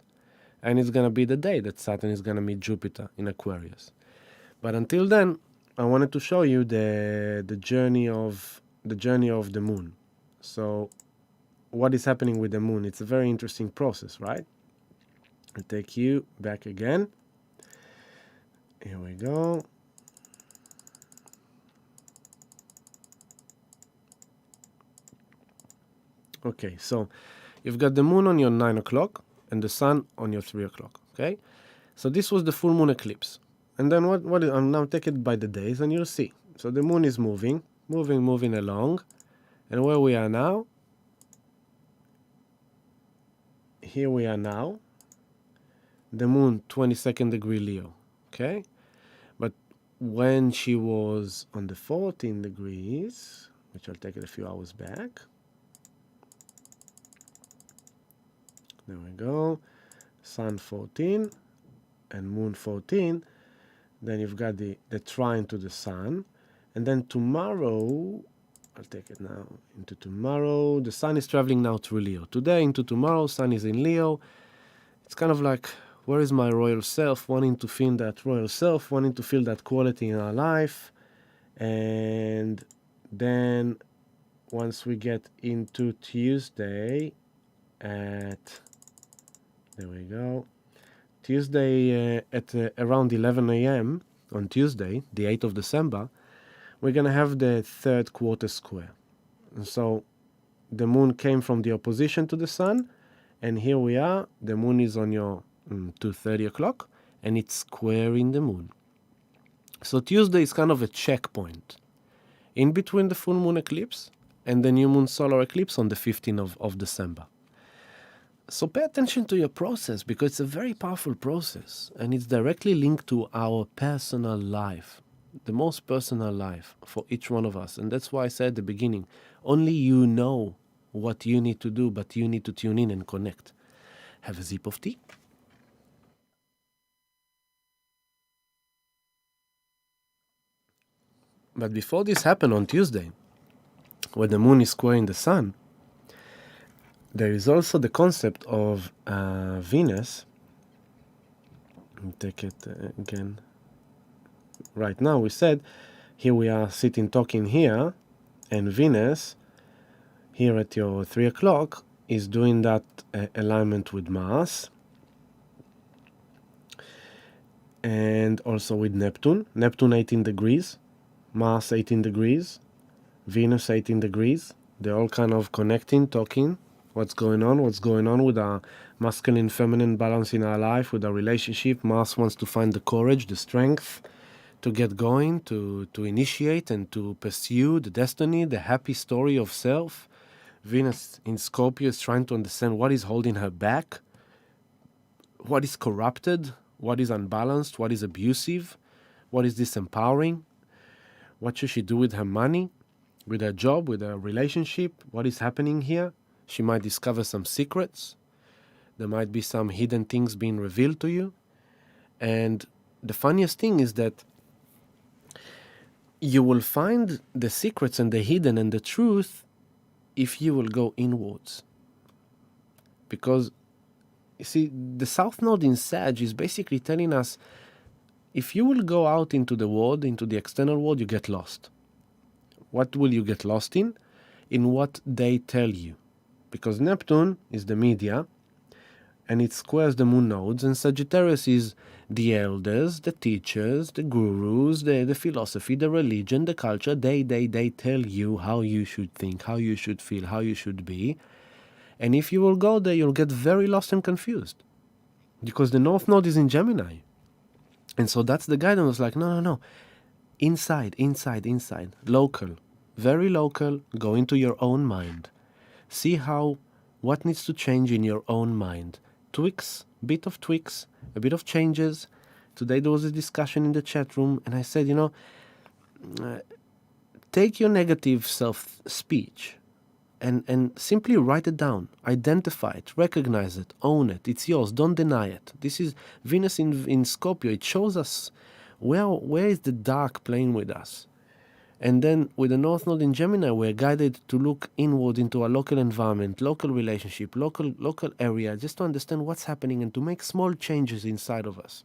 And it's going to be the day that Saturn is going to meet Jupiter in Aquarius. But until then, I wanted to show you the journey of the moon. So what is happening with the moon? It's a very interesting process, right? I'll take you back again. Here we go. Okay, so you've got the moon on your 9 o'clock and the sun on your 3 o'clock, okay? So this was the full moon eclipse. And then I'm now take it by the days and you'll see. So the moon is moving along. And where we are now, here we are now, the moon 22nd degree Leo, okay? But when she was on the 14 degrees, which I'll take it a few hours back, there we go, sun 14 and moon 14, then you've got the trine to the sun, and then tomorrow, I'll take it now into tomorrow, the sun is traveling now through Leo. Today into tomorrow, sun is in Leo. It's kind of like, where is my royal self? Wanting to feel that royal self, wanting to feel that quality in our life. And then once we get into Tuesday there we go, Tuesday at around 11 a.m. on Tuesday, the 8th of December, we're going to have the third quarter square. And so the moon came from the opposition to the sun, and here we are, the moon is on your 2:30 o'clock, and it's squaring the moon. So Tuesday is kind of a checkpoint in between the full moon eclipse and the new moon solar eclipse on the 15th of December. So pay attention to your process, because it's a very powerful process, and it's directly linked to our personal life, the most personal life for each one of us. And that's why I said at the beginning, only you know what you need to do, but you need to tune in and connect. Have a sip of tea. But before this happened on Tuesday, when the moon is squaring the sun, there is also the concept of Venus. Take it again. Right now we said, here we are sitting talking here, and Venus, here at your 3 o'clock, is doing that alignment with Mars, and also with Neptune. Neptune 18 degrees, Mars 18 degrees, Venus 18 degrees. They're all kind of connecting, talking, what's going on with our masculine, feminine balance in our life, with our relationship. Mars wants to find the courage, the strength to get going, to initiate and to pursue the destiny, the happy story of self. Venus in Scorpio is trying to understand what is holding her back, what is corrupted, what is unbalanced, what is abusive, what is disempowering, what should she do with her money, with her job, with her relationship, what is happening here. She might discover some secrets. There might be some hidden things being revealed to you. And the funniest thing is that you will find the secrets and the hidden and the truth if you will go inwards. Because, you see, the South Node in Sag is basically telling us, if you will go out into the world, into the external world, you get lost. What will you get lost in? In what they tell you. Because Neptune is the media, and it squares the moon nodes, and Sagittarius is the elders, the teachers, the gurus, the philosophy, the religion, the culture. They tell you how you should think, how you should feel, how you should be. And if you will go there, you'll get very lost and confused. Because the North Node is in Gemini. And so that's the guidance, like, no. Inside. Local. Very local. Go into your own mind. See what needs to change in your own mind. Tweaks, a bit of changes. Today there was a discussion in the chat room, and I said, take your negative self-speech and simply write it down. Identify it, recognize it, own it. It's yours. Don't deny it. This is Venus in Scorpio. It shows us where is the dark playing with us. And then with the North Node in Gemini, we're guided to look inward into our local environment, local relationship, local area, just to understand what's happening and to make small changes inside of us.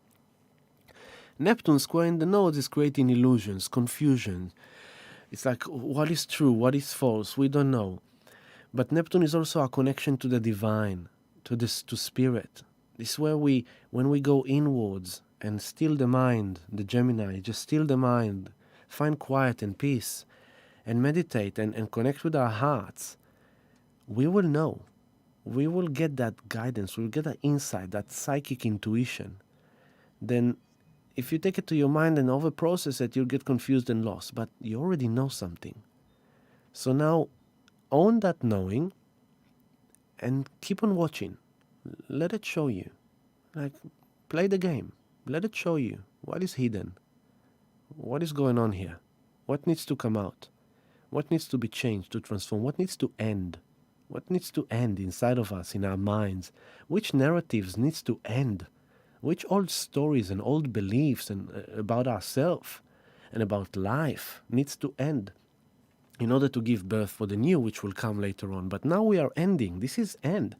Neptune squaring the nodes is creating illusions, confusion. It's like, what is true, what is false, we don't know. But Neptune is also our connection to the divine, to spirit. This is where when we go inwards and still the mind, the Gemini, just still the mind, find quiet and peace, and meditate and connect with our hearts, we will know. We will get that guidance, we'll get that insight, that psychic intuition. Then if you take it to your mind and over-process it, you'll get confused and lost. But you already know something. So now, own that knowing and keep on watching. Let it show you. Like, play the game. Let it show you what is hidden. What is going on here? What needs to come out? What needs to be changed, to transform? What needs to end? What needs to end inside of us, in our minds? Which narratives needs to end? Which old stories and old beliefs and about ourselves and about life needs to end in order to give birth for the new, which will come later on. But now we are ending. This is end.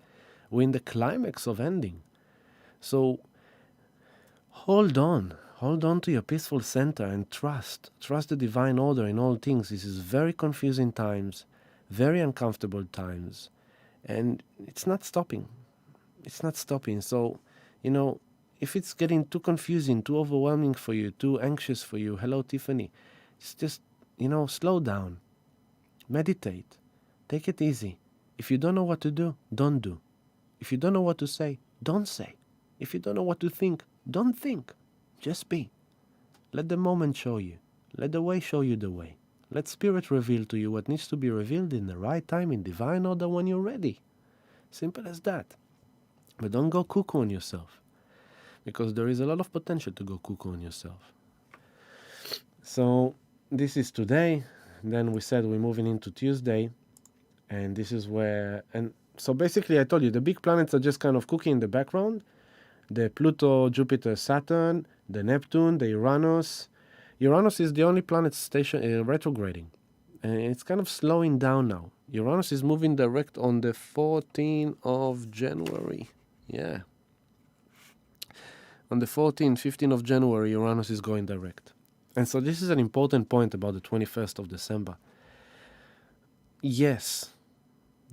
We're in the climax of ending. So hold on to your peaceful center and trust the divine order in all things. This is very confusing times, very uncomfortable times, and it's not stopping. So, if it's getting too confusing, too overwhelming for you, too anxious for you, hello Tiffany, it's just, slow down, meditate, take it easy. If you don't know what to do, don't do. If you don't know what to say, don't say. If you don't know what to think, don't think. Just be. Let the moment show you. Let the way show you the way. Let spirit reveal to you what needs to be revealed in the right time, in divine order, when you're ready. Simple as that. But don't go cuckoo on yourself, because there is a lot of potential to go cuckoo on yourself. So this is today. Then we said we're moving into Tuesday, and this is where, and so basically I told you the big planets are just kind of cooking in the background. The Pluto, Jupiter, Saturn, the Neptune, the Uranus. Uranus is the only planet station retrograding. it's kind of slowing down now. Uranus is moving direct on the 14th of January. Yeah. On the 14th, 15th of January, Uranus is going direct. And so this is an important point about the 21st of December. Yes,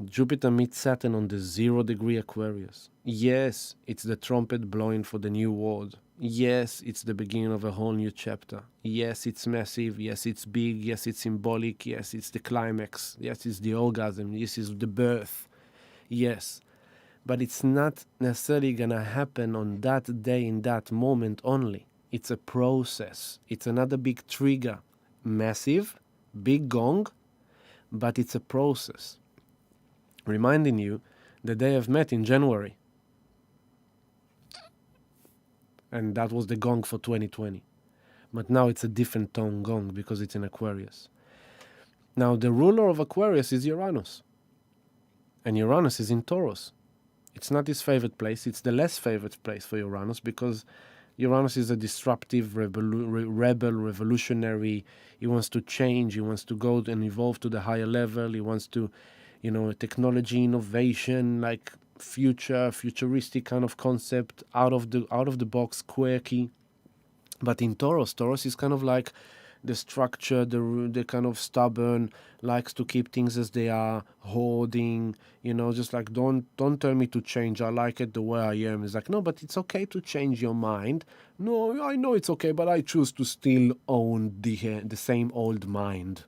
Jupiter meets Saturn on the 0 degree Aquarius. Yes, it's the trumpet blowing for the new world. Yes, it's the beginning of a whole new chapter. Yes, it's massive. Yes, it's big. Yes, it's symbolic. Yes, it's the climax. Yes, it's the orgasm. Yes, it's the birth. Yes. But it's not necessarily going to happen on that day, in that moment only. It's a process. It's another big trigger. Massive, big gong, but it's a process. Reminding you that they have met in January. And that was the gong for 2020. But now it's a different tone gong because it's in Aquarius. Now, the ruler of Aquarius is Uranus. And Uranus is in Taurus. It's not his favorite place. It's the less favorite place for Uranus because Uranus is a disruptive, rebel, revolutionary. He wants to change. He wants to go and evolve to the higher level. He wants to, technology, innovation, like futuristic kind of concept, out of the box, quirky. But in Taurus is kind of like the structure, the kind of stubborn, likes to keep things as they are, hoarding, just like don't tell me to change. I like it the way I am. It's like, no, but it's okay to change your mind. No, I know it's okay, but I choose to still own the same old mind.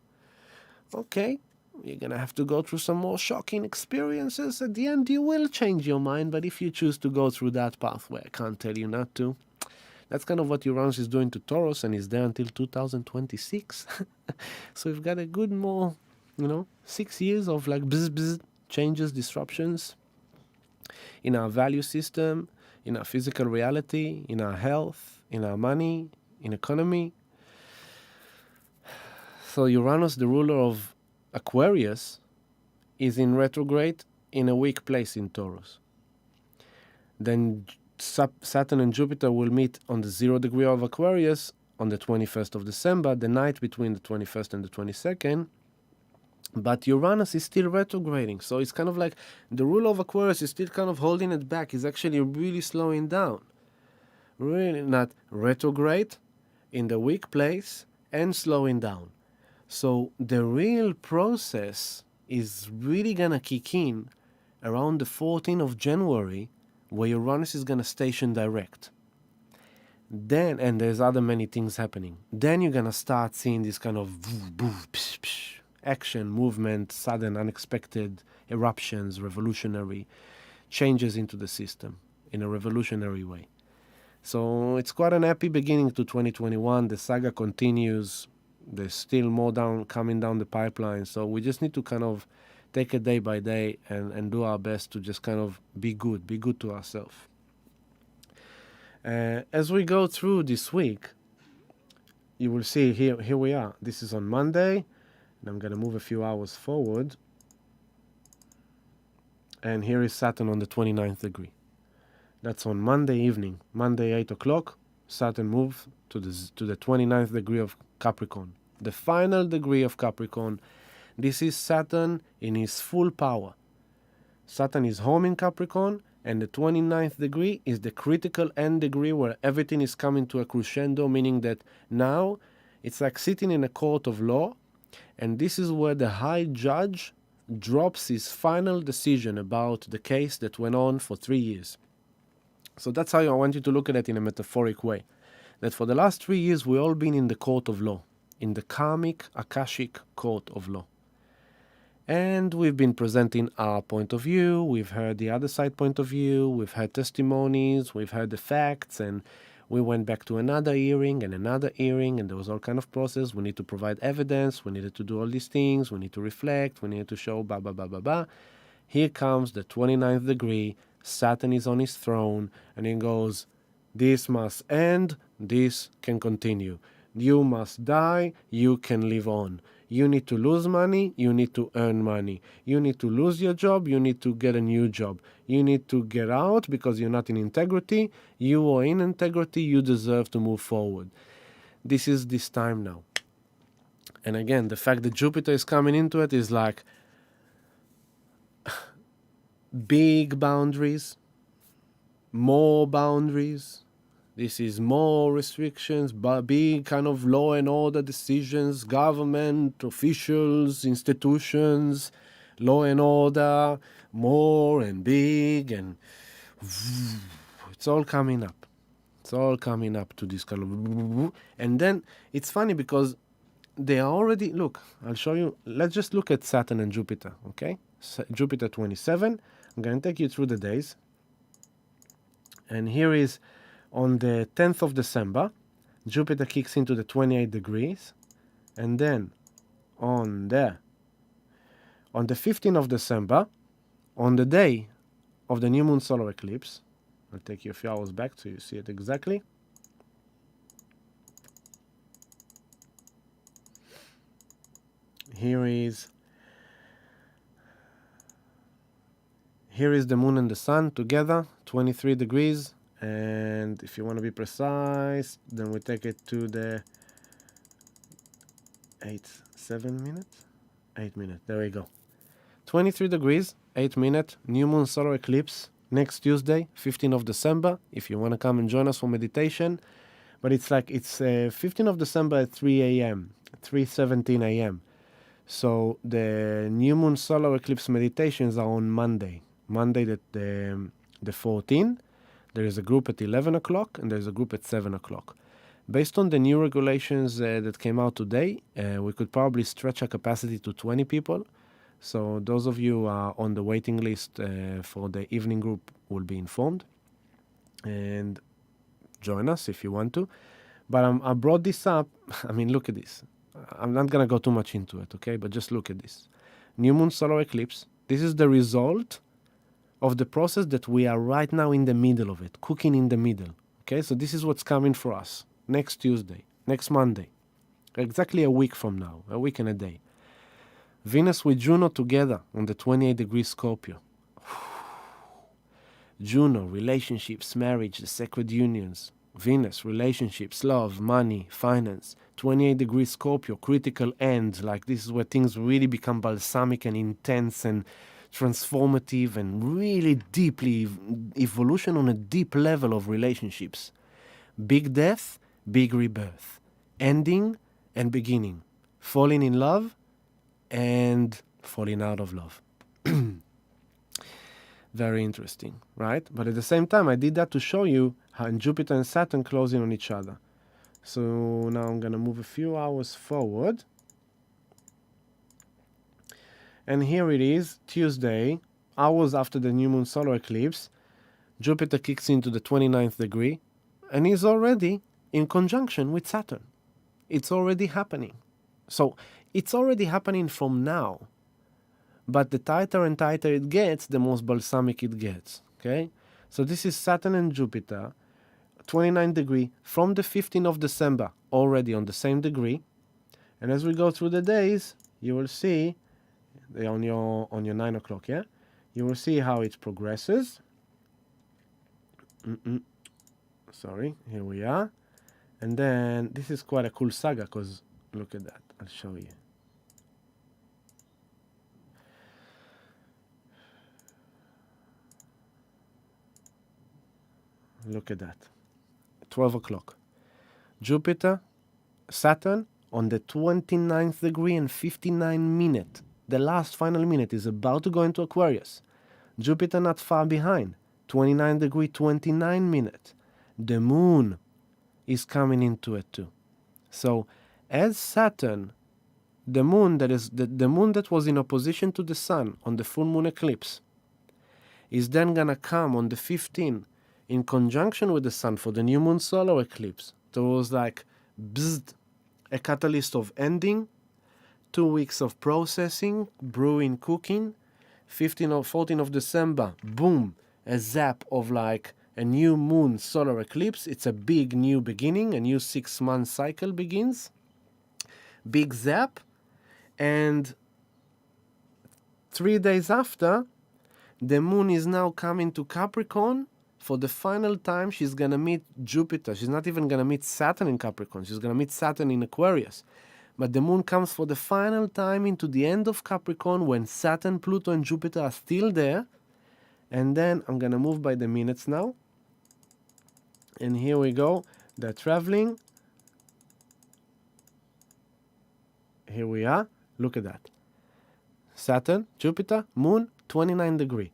Okay, you're gonna have to go through some more shocking experiences. At the end, you will change your mind, but if you choose to go through that pathway, I can't tell you not to. That's kind of what Uranus is doing to Taurus, and is there until 2026. So we've got a good more, 6 years of like bzz, changes, disruptions in our value system, in our physical reality, in our health, in our money, in economy. So Uranus, the ruler of Aquarius, is in retrograde in a weak place in Taurus. Then Saturn and Jupiter will meet on the 0 degree of Aquarius on the 21st of December, the night between the 21st and the 22nd. But Uranus is still retrograding. So it's kind of like the ruler of Aquarius is still kind of holding it back. He's actually really slowing down. Really not retrograde in the weak place and slowing down. So the real process is really going to kick in around the 14th of January, where Uranus is going to station direct. Then, and there's other many things happening, then you're going to start seeing this kind of action, movement, sudden, unexpected eruptions, revolutionary changes into the system in a revolutionary way. So it's quite an happy beginning to 2021. The saga continues. There's still more coming down the pipeline. So we just need to kind of take it day by day and do our best to just kind of be good to ourselves. As we go through this week, you will see here we are. This is on Monday, and I'm going to move a few hours forward. And here is Saturn on the 29th degree. That's on Monday evening, Monday 8 o'clock. Saturn moves to the 29th degree of Capricorn, the final degree of Capricorn. This is Saturn in his full power. Saturn is home in Capricorn, and the 29th degree is the critical end degree where everything is coming to a crescendo, meaning that now it's like sitting in a court of law, and this is where the high judge drops his final decision about the case that went on for 3 years. So that's how I want you to look at it in a metaphoric way. That for the last 3 years, we've all been in the court of law, in the karmic, akashic court of law. And we've been presenting our point of view, we've heard the other side point of view, we've heard testimonies, we've heard the facts, and we went back to another hearing, and there was all kind of process. We need to provide evidence, we needed to do all these things, we need to reflect, we need to show blah, blah, blah, blah, blah. Here comes the 29th degree, Saturn is on his throne, and he goes, this must end, this can continue. You must die, you can live on. You need to lose money, you need to earn money. You need to lose your job, you need to get a new job. You need to get out because you're not in integrity. You are in integrity, you deserve to move forward. This is this time now. And again, the fact that Jupiter is coming into it is like big boundaries, more boundaries. This is more restrictions, but big kind of law and order decisions, government, officials, institutions, law and order, more and big, and it's all coming up. It's all coming up to this kind of... And then it's funny because they are already... Look, I'll show you. Let's just look at Saturn and Jupiter, okay? Jupiter 27. I'm going to take you through the days. And here is on the 10th of December, Jupiter kicks into the 28 degrees. And then on the 15th of December, on the day of the new moon solar eclipse, I'll take you a few hours back so you see it exactly. Here is the moon and the sun together, 23 degrees. And if you want to be precise, then we take it to the 8 minutes. There we go. 23 degrees, 8 minute, new moon solar eclipse next Tuesday, 15th of December, if you want to come and join us for meditation. But it's 15th of December at 3 a.m., 3:17 a.m. So the new moon solar eclipse meditations are on Monday the 14th. There is a group at 11 o'clock and there's a group at 7 o'clock. Based on the new regulations that came out today, we could probably stretch our capacity to 20 people. So those of you on the waiting list for the evening group will be informed. And join us if you want to. But I brought this up. I mean, look at this. I'm not going to go too much into it, okay? But just look at this. New moon solar eclipse. This is the result of the process that we are right now in the middle of it, cooking in the middle. Okay, so this is what's coming for us next Tuesday, next Monday, exactly a week from now, a week and a day. Venus with Juno together on the 28 degrees Scorpio. Juno, relationships, marriage, the sacred unions. Venus, relationships, love, money, finance. 28 degrees Scorpio, critical end. Like this is where things really become balsamic and intense and transformative and really deeply evolution on a deep level of relationships. Big death, big rebirth. Ending and beginning. Falling in love and falling out of love. Very interesting, right? But at the same time, I did that to show you how Jupiter and Saturn closing on each other. So now I'm going to move a few hours forward. And here it is, Tuesday, hours after the new moon solar eclipse. Jupiter kicks into the 29th degree and is already in conjunction with Saturn. It's already happening. So it's already happening from now. But the tighter and tighter it gets, the most balsamic it gets. Okay? So this is Saturn and Jupiter, 29 degree, from the 15th of December, already on the same degree. And as we go through the days, you will see, on your 9 o'clock, yeah? You will see how it progresses. Sorry, here we are. And then, this is quite a cool saga, because look at that. I'll show you. Look at that. 12 o'clock. Jupiter, Saturn, on the 29th degree and 59 minute. The last final minute is about to go into Aquarius. Jupiter not far behind. 29 degree, 29 minute. The moon is coming into it too. So, as Saturn, the moon the moon that was in opposition to the sun on the full moon eclipse, is then gonna come on the 15th in conjunction with the sun for the new moon solar eclipse. There was like a catalyst of ending, 2 weeks of processing, brewing, cooking. 15 or 14 of December, boom, a zap of like a new moon solar eclipse. It's a big new beginning, a new 6-month cycle begins. Big zap. And 3 days after, the moon is now coming to Capricorn. For the final time, she's going to meet Jupiter. She's not even going to meet Saturn in Capricorn. She's going to meet Saturn in Aquarius. But the moon comes for the final time into the end of Capricorn when Saturn, Pluto, and Jupiter are still there. And then I'm going to move by the minutes now. And here we go. They're traveling. Here we are. Look at that. Saturn, Jupiter, Moon, 29 degree.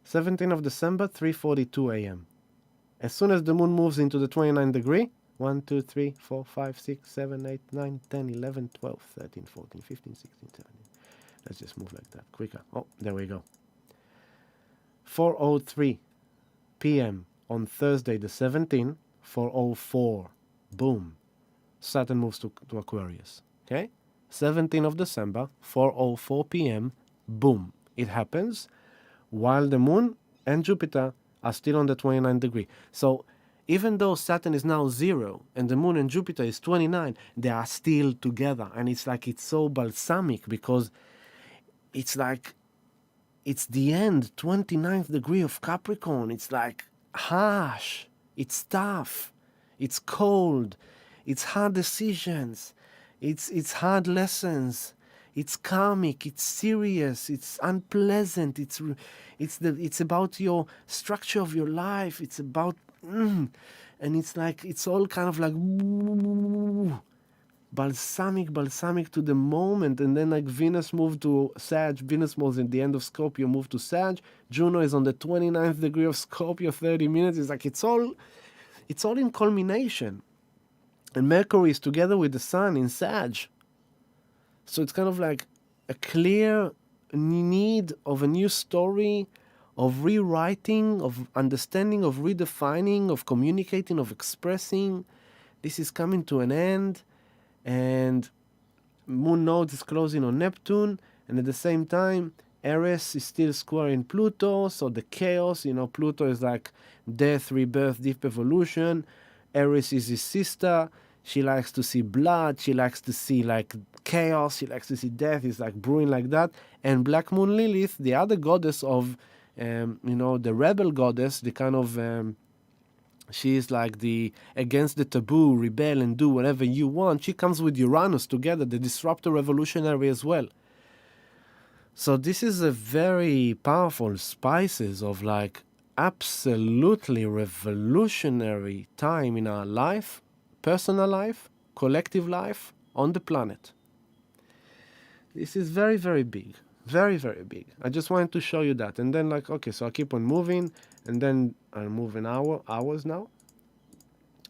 17th of December, 3:42 a.m. As soon as the moon moves into the 29 degree, 1, 2, 3, 4, 5, 6, 7, 8, 9, 10, 11, 12, 13, 14, 15, 16, 17. Let's just move like that, quicker. Oh, there we go. 4:03 p.m. on Thursday the 17th, 4:04. Boom. Saturn moves to Aquarius. Okay? 17th of December, 4:04 p.m. Boom. It happens while the moon and Jupiter are still on the 29 degree. So even though Saturn is now 0 and the moon and Jupiter is 29, they are still together. And it's like it's so balsamic because it's like it's the end, 29th degree of Capricorn. It's like harsh, it's tough, it's cold, it's hard decisions, it's hard lessons, it's karmic, it's serious, it's unpleasant, it's about your structure of your life, it's about and it's like it's all kind of like balsamic to the moment. And then like Venus moved to Sag. Venus was in the end of Scorpio, moved to Sag. Juno is on the 29th degree of Scorpio, 30 minutes. It's like it's all in culmination. And Mercury is together with the Sun in Sag. So it's kind of like a clear need of a new story, of rewriting, of understanding, of redefining, of communicating, of expressing. This is coming to an end. And Moon node is closing on Neptune, and at the same time, Aries is still squaring Pluto, so the chaos, Pluto is like death, rebirth, deep evolution. Aries is his sister. She likes to see blood. She likes to see like chaos. She likes to see death. It's like brewing like that. And Black Moon Lilith, the other goddess of, the rebel goddess, the kind of... she is like the against the taboo, rebel and do whatever you want. She comes with Uranus together, the disruptor revolutionary as well. So this is a very powerful spices of like absolutely revolutionary time in our life, personal life, collective life on the planet. This is very, very big. Very, very big. I just wanted to show you that. And then like, okay, so I keep on moving. And then I'll move an hours now.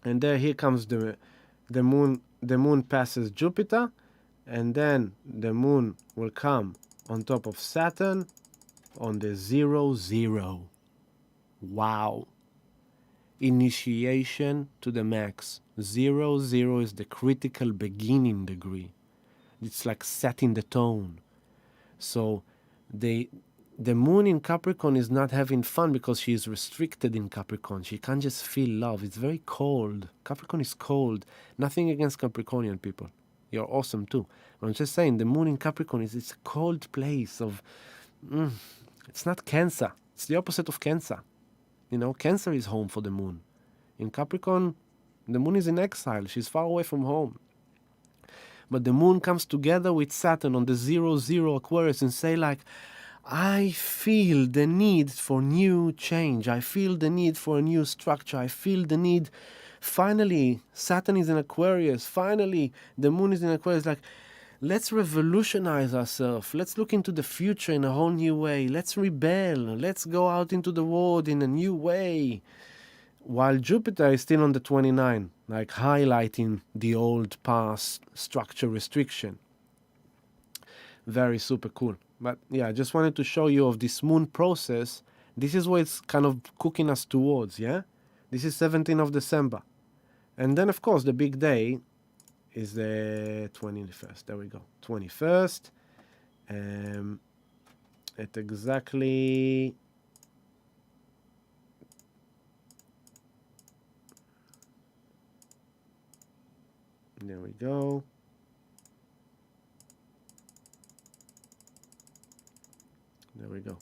And there, here comes the moon. The moon passes Jupiter. And then the moon will come on top of Saturn on the 0-0. Wow. Initiation to the max. 0-0 is the critical beginning degree. It's like setting the tone. So the moon in Capricorn is not having fun because she is restricted in Capricorn. She can't just feel love. It's very cold. Capricorn is cold. Nothing against Capricornian people. You're awesome too. But I'm just saying the moon in Capricorn it's a cold place of... it's not Cancer. It's the opposite of Cancer. Cancer is home for the moon. In Capricorn, the moon is in exile. She's far away from home. But the moon comes together with Saturn on the 0-0 Aquarius and say like, I feel the need for new change. I feel the need for a new structure. I feel the need. Finally, Saturn is in Aquarius. Finally, the moon is in Aquarius. Like, let's revolutionize ourselves. Let's look into the future in a whole new way. Let's rebel. Let's go out into the world in a new way. While Jupiter is still on the 29, like highlighting the old past structure restriction. Very super cool. But yeah, I just wanted to show you of this moon process. This is what it's kind of cooking us towards, yeah? This is 17th of December. And then, of course, the big day is the 21st. There we go. 21st. At exactly... There we go. There we go.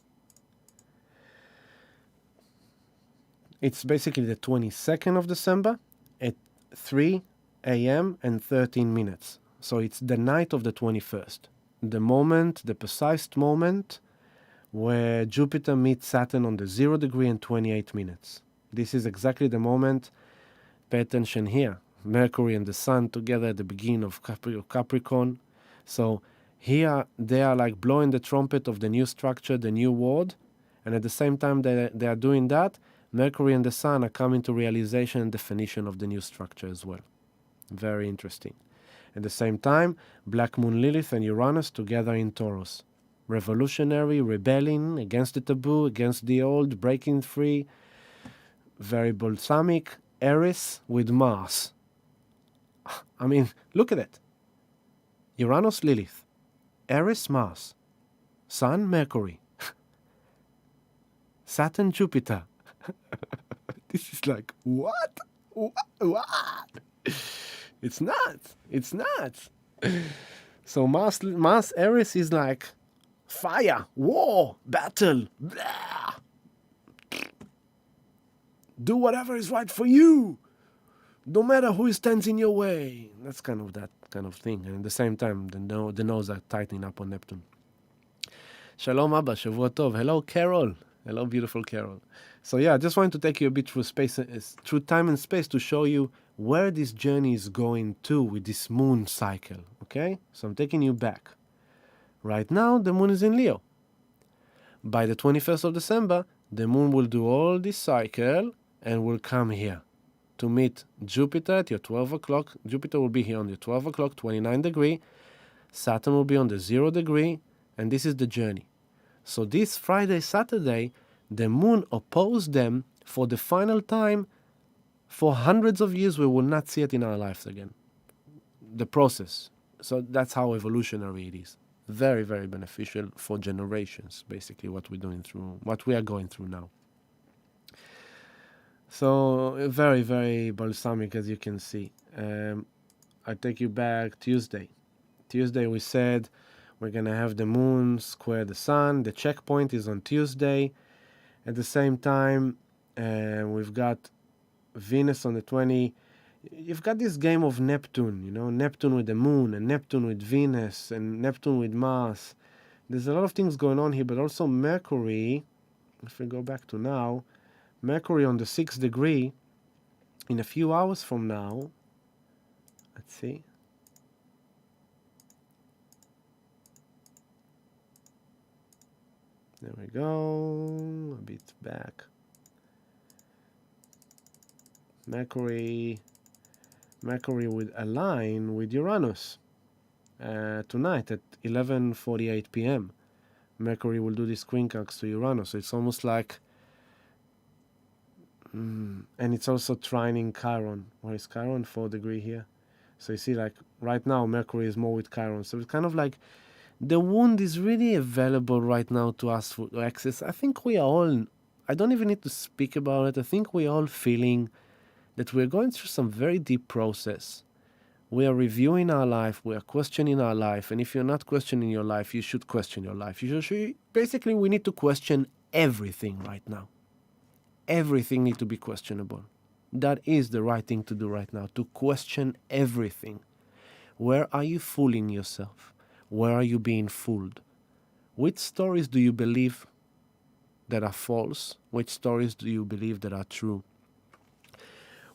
It's basically the 22nd of December at 3 a.m. and 13 minutes. So it's the night of the 21st. The moment, the precise moment where Jupiter meets Saturn on the 0 degree and 28 minutes. This is exactly the moment. Pay attention here. Mercury and the Sun together at the beginning of Capricorn. So here they are like blowing the trumpet of the new structure, the new world. And at the same time they are doing that, Mercury and the Sun are coming to realization and definition of the new structure as well. Very interesting. At the same time, Black Moon Lilith and Uranus together in Taurus. Revolutionary, rebelling against the taboo, against the old, breaking free. Very balsamic. Aries with Mars. I mean, look at it. Uranus Lilith. Aries Mars. Sun Mercury. Saturn Jupiter. This is like, what? What? It's nuts. It's nuts. So Mars Aries is like fire, war, battle. Blah. Do whatever is right for you. No matter who stands in your way. That's kind of that kind of thing. And at the same time, the nose are tightening up on Neptune. Shalom Abba, Shavua Tov. Hello, Carol. Hello, beautiful Carol. So yeah, I just wanted to take you a bit through through time and space to show you where this journey is going to with this moon cycle. Okay? So I'm taking you back. Right now, the moon is in Leo. By the 21st of December, the moon will do all this cycle and will come here to meet Jupiter at your 12 o'clock. Jupiter will be here on your 12 o'clock, 29 degree. Saturn will be on the 0 degree. And this is the journey. So this Friday, Saturday, the moon opposed them for the final time. For hundreds of years, we will not see it in our lives again. The process. So that's how evolutionary it is. Very, very beneficial for generations, basically, what we are going through now. So very, very balsamic, as you can see. I take you back Tuesday. Tuesday we said we're going to have the moon square the sun. The checkpoint is on Tuesday. At the same time, we've got Venus on the 20. You've got this game of Neptune, Neptune with the moon and Neptune with Venus and Neptune with Mars. There's a lot of things going on here, but also Mercury, if we go back to now, Mercury on the 6th degree in a few hours from now. Let's see. There we go. A bit back. Mercury would align with Uranus tonight at 11:48 p.m. Mercury will do this quincunx to Uranus. So it's almost like, and it's also trining Chiron. Where is Chiron? 4 degree here. So you see, like right now, Mercury is more with Chiron. So it's kind of like the wound is really available right now to us for access. I think we are all, I don't even need to speak about it. I think we are all feeling that we're going through some very deep process. We are reviewing our life. We are questioning our life. And if you're not questioning your life, you should question your life. Basically, we need to question everything right now. Everything needs to be questionable. That is the right thing to do right now, to question everything. Where are you fooling yourself? Where are you being fooled? Which stories do you believe that are false? Which stories do you believe that are true?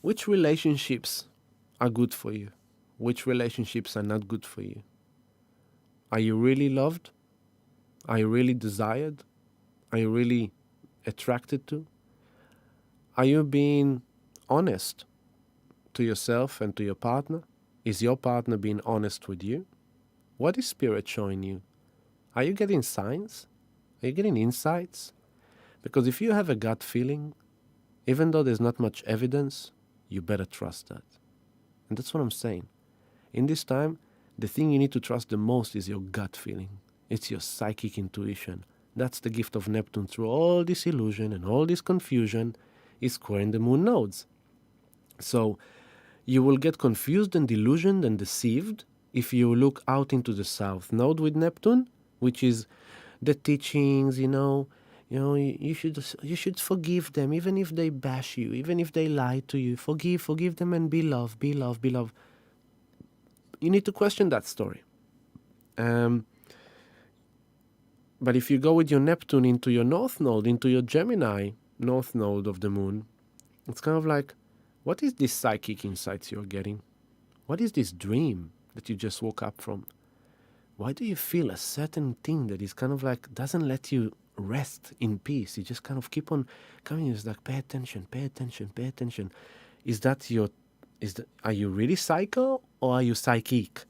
Which relationships are good for you? Which relationships are not good for you? Are you really loved? Are you really desired? Are you really attracted to? Are you being honest to yourself and to your partner? Is your partner being honest with you? What is Spirit showing you? Are you getting signs? Are you getting insights? Because if you have a gut feeling, even though there's not much evidence, you better trust that. And that's what I'm saying. In this time, the thing you need to trust the most is your gut feeling. It's your psychic intuition. That's the gift of Neptune. Through all this illusion and all this confusion, is squaring the moon nodes. So you will get confused and delusioned and deceived if you look out into the south node with Neptune, which is the teachings, you should forgive them, even if they bash you, even if they lie to you. Forgive them and be loved, be loved, be loved. you need to question that story. But if you go with your Neptune into your North Node, into your Gemini North Node of the Moon, it's kind of like, what is this psychic insights you're getting? What is this dream that you just woke up from? Why do you feel a certain thing that is kind of like doesn't let you rest in peace? You just kind of keep on coming. It's like, pay attention, pay attention, pay attention. Are you really psycho or are you psychic?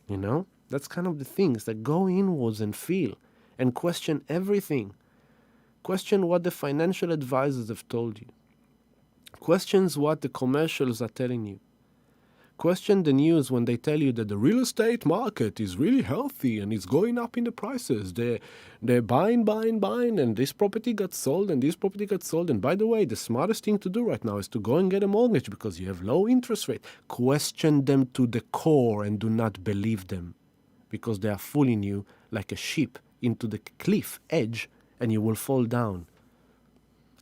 You know, that's kind of the things that go inwards and feel and question everything. Question what the financial advisors have told you. Questions what the commercials are telling you. Question the news when they tell you that the real estate market is really healthy and it's going up in the prices. They're buying, and this property got sold and this property got sold. And by the way, the smartest thing to do right now is to go and get a mortgage because you have low interest rate. Question them to the core and do not believe them, because they are fooling you like a sheep into the cliff edge and you will fall down.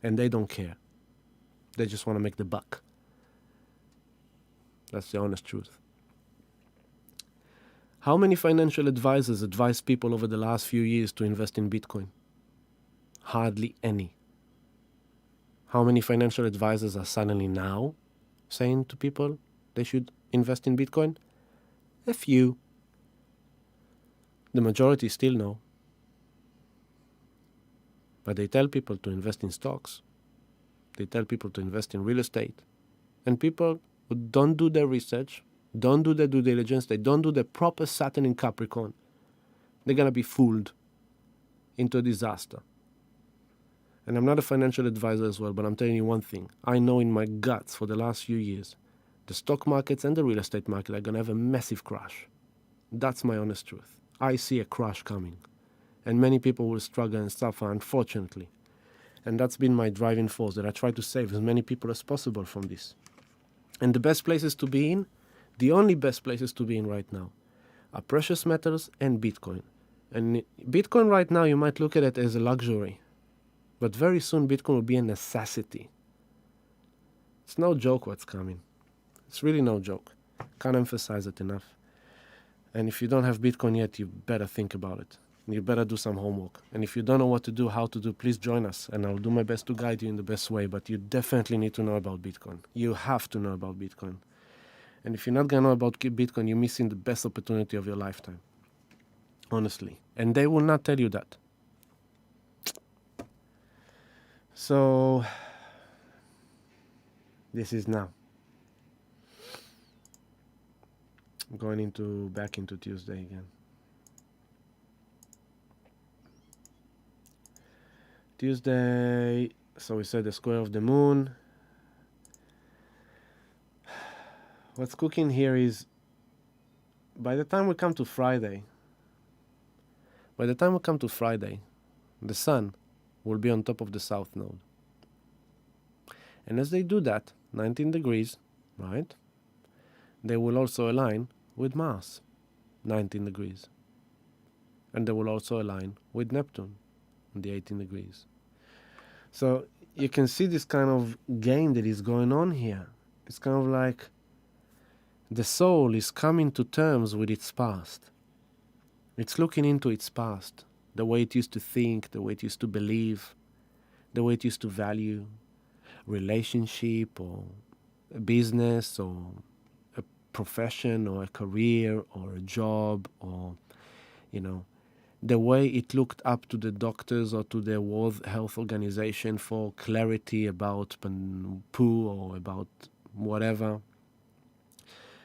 And they don't care. They just want to make the buck. That's the honest truth. How many financial advisors advise people over the last few years to invest in Bitcoin? Hardly any. How many financial advisors are suddenly now saying to people they should invest in Bitcoin? A few. The majority still no. But they tell people to invest in stocks. They tell people to invest in real estate. And people who don't do their research, don't do their due diligence, they don't do the proper Saturn in Capricorn, they're going to be fooled into a disaster. And I'm not a financial advisor as well, but I'm telling you one thing. I know in my guts for the last few years, the stock markets and the real estate market are going to have a massive crash. That's my honest truth. I see a crash coming. And many people will struggle and suffer, unfortunately. And that's been my driving force, that I try to save as many people as possible from this. And the best places to be in, the only best places to be in right now, are precious metals and Bitcoin. And Bitcoin right now, you might look at it as a luxury. But very soon, Bitcoin will be a necessity. It's no joke what's coming. It's really no joke. Can't emphasize it enough. And if you don't have Bitcoin yet, you better think about it. You better do some homework. And if you don't know what to do, how to do, please join us. And I'll do my best to guide you in the best way. But you definitely need to know about Bitcoin. You have to know about Bitcoin. And if you're not going to know about Bitcoin, you're missing the best opportunity of your lifetime. Honestly. And they will not tell you that. So, this is now. I'm going back into Tuesday again. Tuesday, so we said the square of the moon. What's cooking here is, by the time we come to Friday, the sun will be on top of the south node. And as they do that, 19 degrees, right, they will also align with Mars, 19 degrees. And they will also align with Neptune, the 18 degrees. So you can see this kind of game that is going on here. It's kind of like the soul is coming to terms with its past. It's looking into its past, the way it used to think, the way it used to believe, the way it used to value relationship or a business or a profession or a career or a job, or, you know, the way it looked up to the doctors or to the World Health Organization for clarity about poo or about whatever.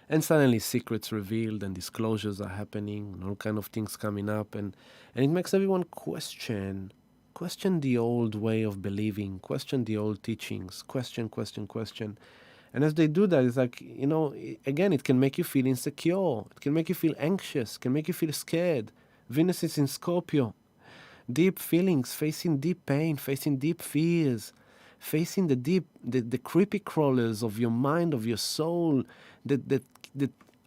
And suddenly secrets revealed and disclosures are happening and all kind of things coming up. And it makes everyone question the old way of believing, question the old teachings, question. And as they do that, it's like, you know, again, it can make you feel insecure. It can make you feel anxious, can make you feel scared. Venus is in Scorpio. Deep feelings, facing deep pain, facing deep fears, facing the creepy crawlers of your mind, of your soul, that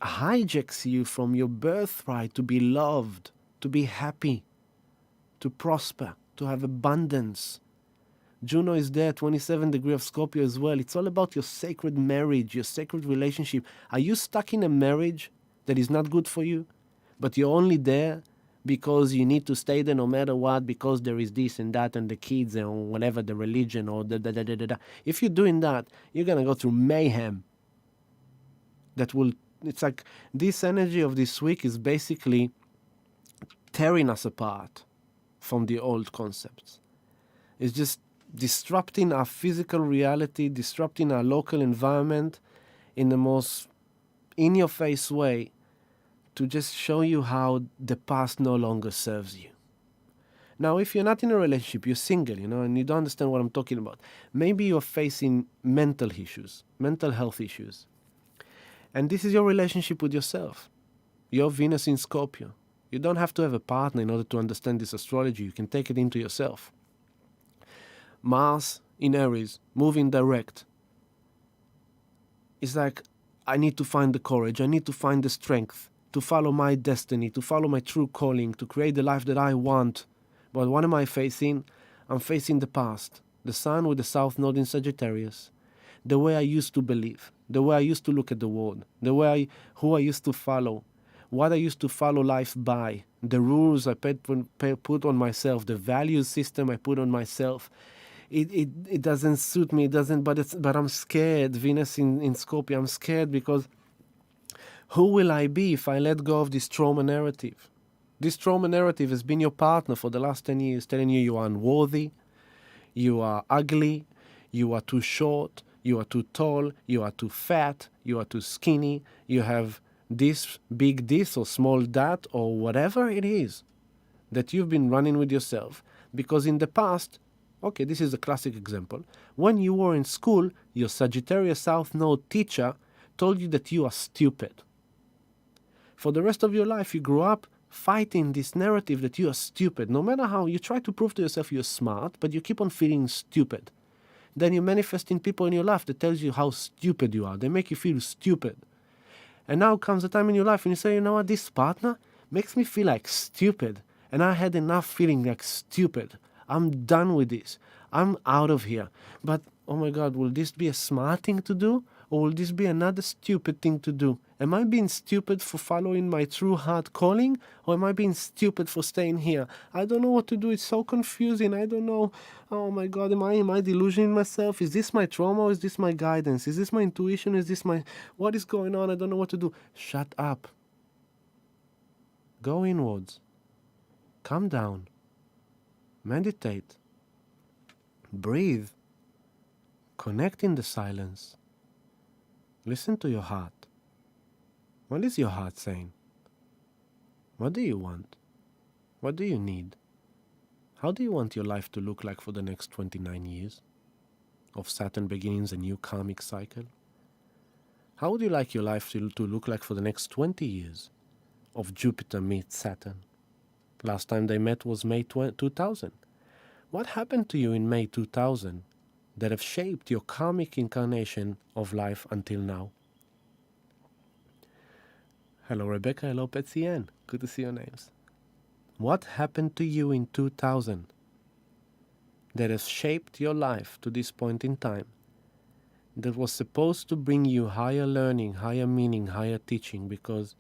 hijacks you from your birthright to be loved, to be happy, to prosper, to have abundance. Juno is there, 27 degree of Scorpio as well. It's all about your sacred marriage, your sacred relationship. Are you stuck in a marriage that is not good for you, but you're only there because you need to stay there no matter what, because there is this and that and the kids and whatever, the religion or da. If you're doing that, you're going to go through mayhem. It's like this energy of this week is basically tearing us apart from the old concepts. It's just disrupting our physical reality, disrupting our local environment in the most in-your-face way to just show you how the past no longer serves you. Now, if you're not in a relationship, you're single, and you don't understand what I'm talking about. Maybe you're facing mental issues, mental health issues. And this is your relationship with yourself. Your Venus in Scorpio. You don't have to have a partner in order to understand this astrology. You can take it into yourself. Mars in Aries, moving direct. It's like, I need to find the courage, I need to find the strength to follow my destiny, to follow my true calling, to create the life that I want. But what am I facing? I'm facing the past. The sun with the south node in Sagittarius. The way I used to believe, the way I used to look at the world, who I used to follow, what I used to follow life by, the rules I put on myself, the value system I put on myself. It doesn't suit me, but I'm scared. Venus in Scorpio, I'm scared because who will I be if I let go of this trauma narrative? This trauma narrative has been your partner for the last 10 years, telling you you are unworthy, you are ugly, you are too short, you are too tall, you are too fat, you are too skinny, you have this, big this or small that or whatever it is that you've been running with yourself. Because in the past, okay, this is a classic example. When you were in school, your Sagittarius South Node teacher told you that you are stupid. For the rest of your life, you grew up fighting this narrative that you are stupid. No matter how you try to prove to yourself you're smart, but you keep on feeling stupid. Then you manifest in people in your life that tells you how stupid you are. They make you feel stupid. And now comes a time in your life when you say, you know what, this partner makes me feel like stupid. And I had enough feeling like stupid. I'm done with this. I'm out of here. But, oh my God, will this be a smart thing to do? Or will this be another stupid thing to do? Am I being stupid for following my true heart calling? Or am I being stupid for staying here? I don't know what to do. It's so confusing. I don't know. Oh my God, am I delusioning myself? Is this my trauma or is this my guidance? Is this my intuition? Is this my... What is going on? I don't know what to do. Shut up. Go inwards. Calm down. Meditate. Breathe. Connect in the silence. Listen to your heart. What is your heart saying? What do you want? What do you need? How do you want your life to look like for the next 29 years? Of Saturn begins a new karmic cycle? How would you like your life to look like for the next 20 years? Of Jupiter meets Saturn. Last time they met was May 2000. What happened to you in May 2000 that have shaped your karmic incarnation of life until now? Hello Rebecca, hello Betsy Ann. Good to see your names. What happened to you in 2000 that has shaped your life to this point in time, that was supposed to bring you higher learning, higher meaning, higher teaching? Because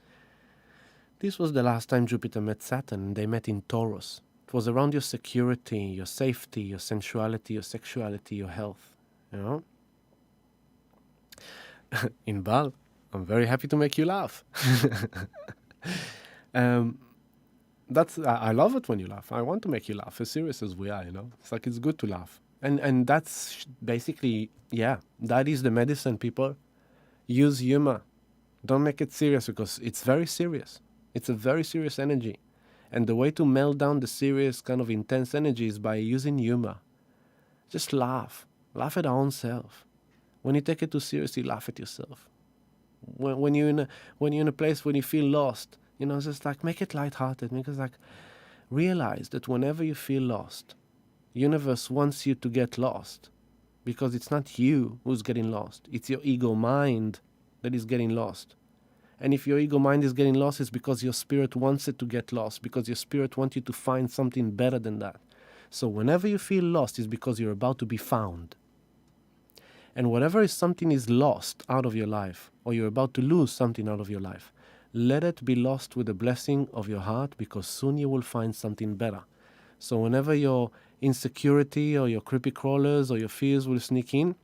this was the last time Jupiter met Saturn, and they met in Taurus. It was around your security, your safety, your sensuality, your sexuality, your health. In Bal, I'm very happy to make you laugh. I love it when you laugh. I want to make you laugh, as serious as we are, It's like, it's good to laugh. And that's basically, that is the medicine, people. Use humor. Don't make it serious, because it's very serious. It's a very serious energy. And the way to melt down the serious kind of intense energy is by using humor. Just laugh. Laugh at our own self. When you take it too seriously, laugh at yourself. When you're in a place when you feel lost, just like make it lighthearted. Because like realize that whenever you feel lost, universe wants you to get lost, because it's not you who's getting lost. It's your ego mind that is getting lost. And if your ego mind is getting lost, it's because your spirit wants it to get lost, because your spirit wants you to find something better than that. So whenever you feel lost, it's because you're about to be found. And whatever something is lost out of your life, or you're about to lose something out of your life, let it be lost with the blessing of your heart, because soon you will find something better. So whenever your insecurity or your creepy crawlers or your fears will sneak in,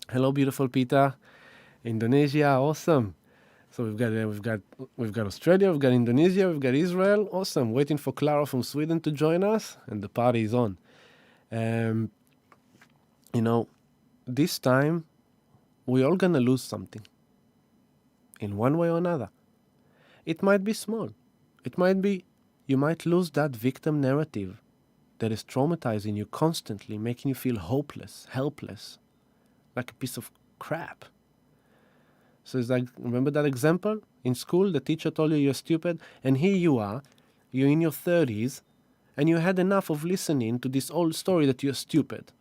hello, beautiful Peter, Indonesia, awesome. So we've got Australia, we've got Indonesia, we've got Israel, awesome. Waiting for Clara from Sweden to join us, and the party is on. This time we're all gonna lose something, in one way or another. It might be small. It might be you might lose that victim narrative that is traumatizing you constantly, making you feel hopeless, helpless, like a piece of crap. So it's like, remember that example? In school, the teacher told you you're stupid, and here you are, you're in your 30s, and you had enough of listening to this old story that you're stupid.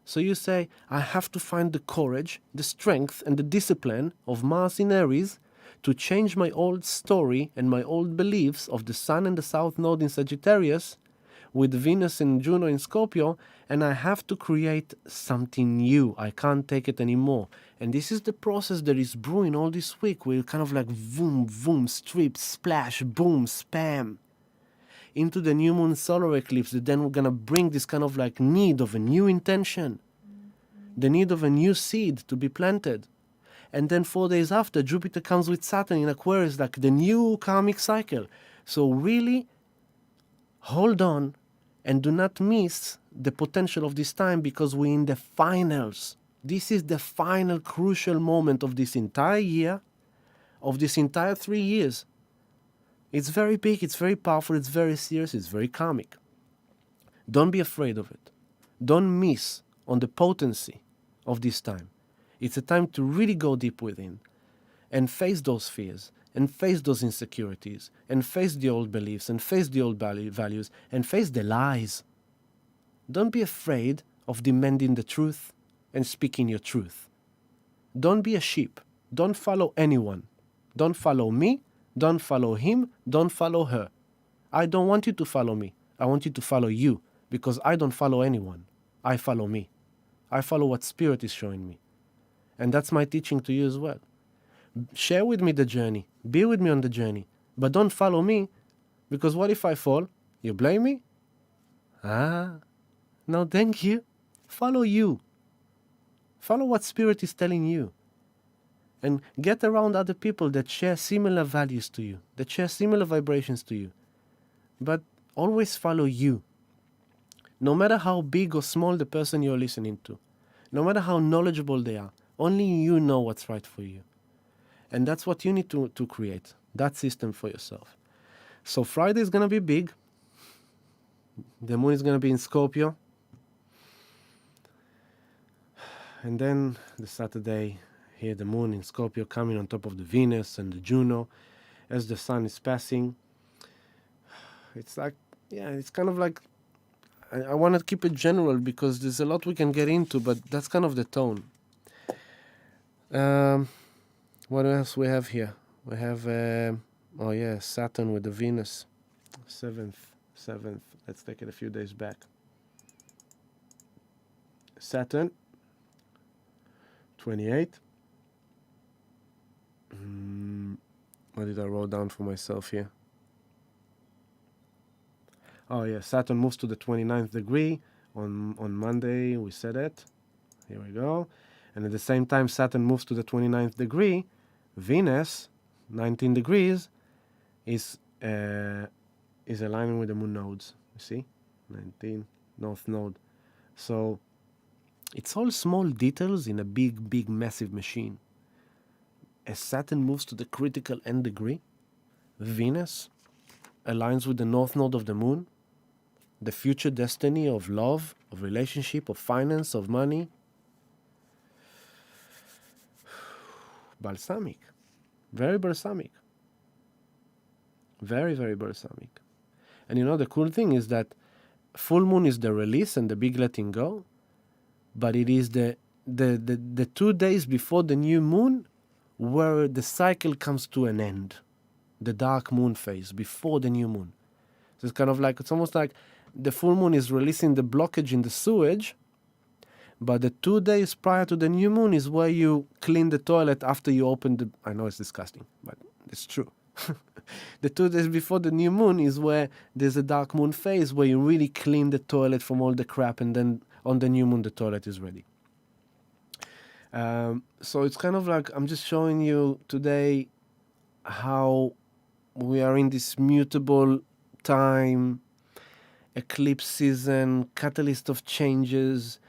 So you say, I have to find the courage, the strength, and the discipline of Mars in Aries to change my old story and my old beliefs of the Sun and the South Node in Sagittarius with Venus and Juno in Scorpio, and I have to create something new. I can't take it anymore. And this is the process that is brewing all this week. We're kind of like boom, boom, strip, splash, boom, spam into the new moon solar eclipse, that then we're going to bring this kind of like need of a new intention, the need of a new seed to be planted. And then 4 days after, Jupiter comes with Saturn in Aquarius, like the new karmic cycle. So really hold on and do not miss the potential of this time, because we're in the finals. This is the final crucial moment of this entire year, of this entire 3 years. It's very big, it's very powerful, it's very serious, it's very karmic. Don't be afraid of it. Don't miss on the potency of this time. It's a time to really go deep within and face those fears, and face those insecurities, and face the old beliefs, and face the old values, and face the lies. Don't be afraid of demanding the truth and speaking your truth. Don't be a sheep. Don't follow anyone. Don't follow me. Don't follow him. Don't follow her. I don't want you to follow me. I want you to follow you, because I don't follow anyone. I follow me. I follow what Spirit is showing me. And that's my teaching to you as well. Share with me the journey. Be with me on the journey. But don't follow me, because what if I fall? You blame me? No, thank you. Follow you. Follow what Spirit is telling you. And get around other people that share similar values to you, that share similar vibrations to you. But always follow you. No matter how big or small the person you're listening to, no matter how knowledgeable they are, only you know what's right for you. And that's what you need to create, that system for yourself. So Friday is going to be big. The moon is going to be in Scorpio. And then the Saturday, here the moon in Scorpio coming on top of the Venus and the Juno as the sun is passing. It's like, it's kind of like, I want to keep it general because there's a lot we can get into, but that's kind of the tone. What else we have here? We have, Saturn with the Venus. 7th. Let's take it a few days back. Saturn, 28. What did I write down for myself here? Saturn moves to the 29th degree on Monday. We said it. Here we go. And at the same time, Saturn moves to the 29th degree. Venus, 19 degrees, is aligning with the moon nodes. You see? 19, North Node. So it's all small details in a big, massive machine. As Saturn moves to the critical end degree, Venus aligns with the North Node of the moon, the future destiny of love, of relationship, of finance, of money. Balsamic. Very balsamic. Very, very balsamic. And the cool thing is that full moon is the release and the big letting go, but it is the 2 days before the new moon where the cycle comes to an end. The dark moon phase before the new moon. So it's kind of like, it's almost like the full moon is releasing the blockage in the sewage, but the 2 days prior to the new moon is where you clean the toilet after you open the... I know it's disgusting, but it's true. The 2 days before the new moon is where there's a dark moon phase where you really clean the toilet from all the crap, and then on the new moon the toilet is ready. So it's kind of like I'm just showing you today how we are in this mutable time, eclipse season, catalyst of changes.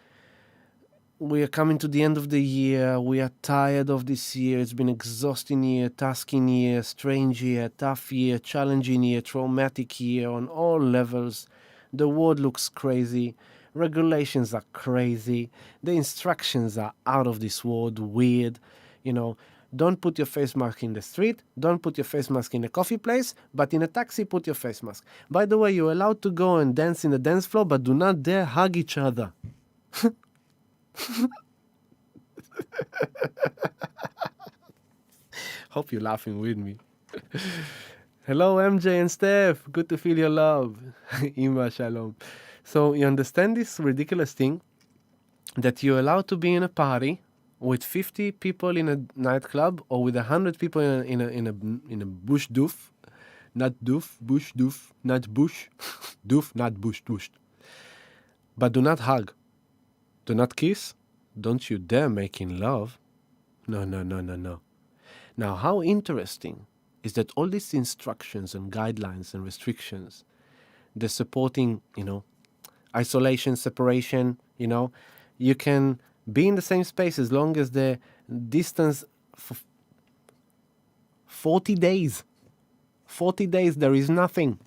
We are coming to the end of the year. We are tired of this year. It's been exhausting year, tasking year, strange year, tough year, challenging year, traumatic year on all levels. The world looks crazy. Regulations are crazy. The instructions are out of this world, weird. Don't put your face mask in the street. Don't put your face mask in a coffee place. But in a taxi, put your face mask. By the way, you're allowed to go and dance in the dance floor, but do not dare hug each other. Hope you're laughing with me. Hello, MJ and Steph. Good to feel your love. Ima shalom. So you understand this ridiculous thing that you're allowed to be in a party with 50 people in a nightclub, or with 100 people in a bush doof, not doof, bush doof, not bush, doof, not bush doof. But do not hug, do not kiss, don't you dare making love. No. Now, how interesting is that all these instructions and guidelines and restrictions, they're supporting, isolation, separation, you can be in the same space as long as the distance for 40 days. 40 days, there is nothing.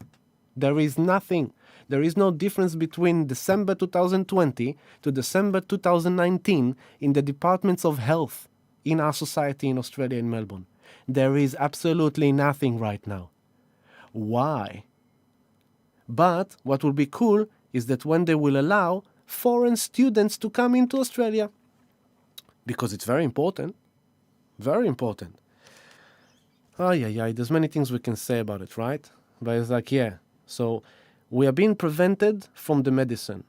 There is nothing. There is no difference between December 2020 to December 2019 in the departments of health in our society in Australia, in Melbourne. There is absolutely nothing right now. Why? But what will be cool is that when they will allow foreign students to come into Australia, because it's very important. Very important. There's many things we can say about it, right? But it's like, so we are being prevented from the medicine.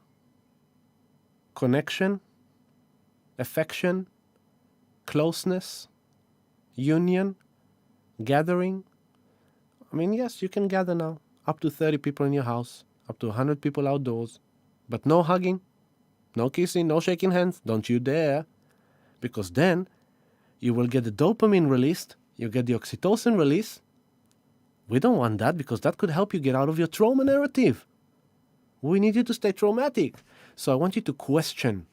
Connection, affection, closeness, union, gathering. I mean, yes, you can gather now. Up to 30 people in your house, up to 100 people outdoors. But no hugging, no kissing, no shaking hands. Don't you dare. Because then you will get the dopamine released, you get the oxytocin release. We don't want that, because that could help you get out of your trauma narrative. We need you to stay traumatic. So I want you to question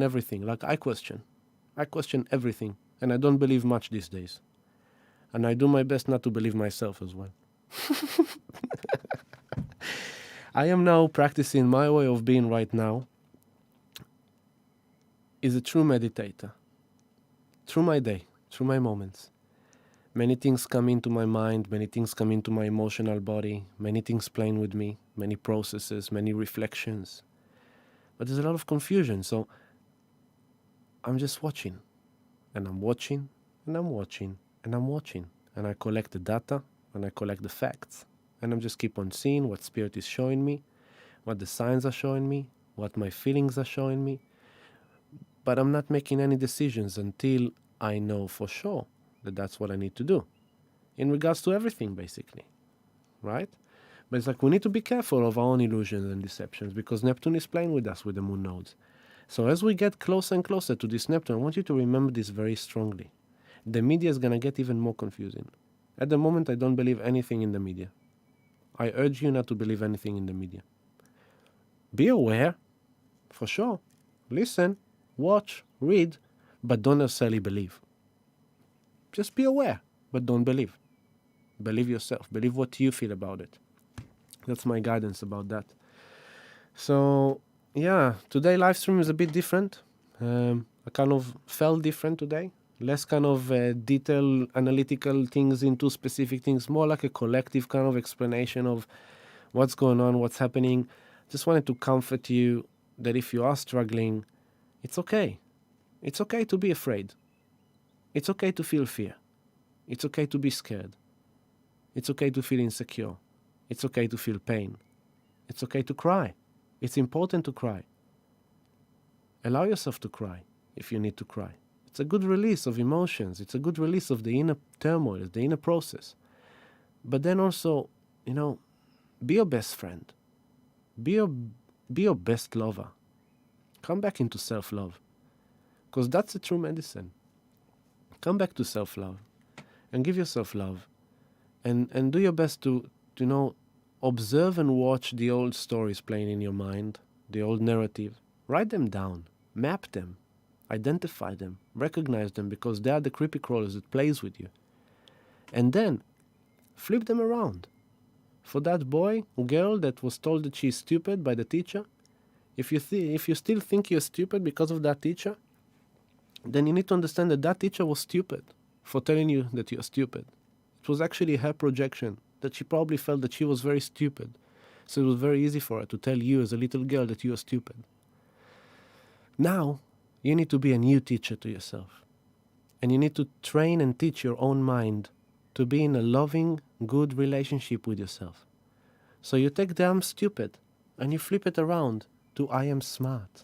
everything, like I question. I question everything, and I don't believe much these days. And I do my best not to believe myself as well. I am now practicing my way of being right now is a true meditator. Through my day, through my moments. Many things come into my mind, many things come into my emotional body, many things playing with me, many processes, many reflections. But there's a lot of confusion, so I'm just watching. And I'm watching, and I'm watching, and I'm watching. And I collect the data, and I collect the facts. And I'm just keep on seeing what Spirit is showing me, what the signs are showing me, what my feelings are showing me. But I'm not making any decisions until I know for sure that that's what I need to do. In regards to everything, basically. Right? But it's like we need to be careful of our own illusions and deceptions, because Neptune is playing with us with the moon nodes. So as we get closer and closer to this Neptune, I want you to remember this very strongly. The media is going to get even more confusing. At the moment, I don't believe anything in the media. I urge you not to believe anything in the media. Be aware, for sure. Listen, watch, read, but don't necessarily believe. Just be aware, but don't believe. Believe yourself. Believe what you feel about it. That's my guidance about that. So, today live stream is a bit different. I kind of felt different today. Less kind of detailed, analytical things into specific things. More like a collective kind of explanation of what's going on, what's happening. Just wanted to comfort you that if you are struggling, it's okay. It's okay to be afraid. It's okay to feel fear. It's okay to be scared. It's okay to feel insecure. It's okay to feel pain. It's okay to cry. It's important to cry. Allow yourself to cry if you need to cry. It's a good release of emotions. It's a good release of the inner turmoil, the inner process. But then also, be your best friend. Be your best lover. Come back into self-love. Because that's the true medicine. Come back to self-love. And give yourself love. And do your best to observe and watch the old stories playing in your mind, the old narrative. Write them down. Map them. Identify them. Recognize them, because they are the creepy crawlers that plays with you. And then flip them around. For that boy or girl that was told that she's stupid by the teacher, if you still think you're stupid because of that teacher, then you need to understand that that teacher was stupid for telling you that you're stupid. It was actually her projection, that she probably felt that she was very stupid. So it was very easy for her to tell you as a little girl that you are stupid. Now, you need to be a new teacher to yourself. And you need to train and teach your own mind to be in a loving, good relationship with yourself. So you take the "I'm stupid" and you flip it around to "I am smart."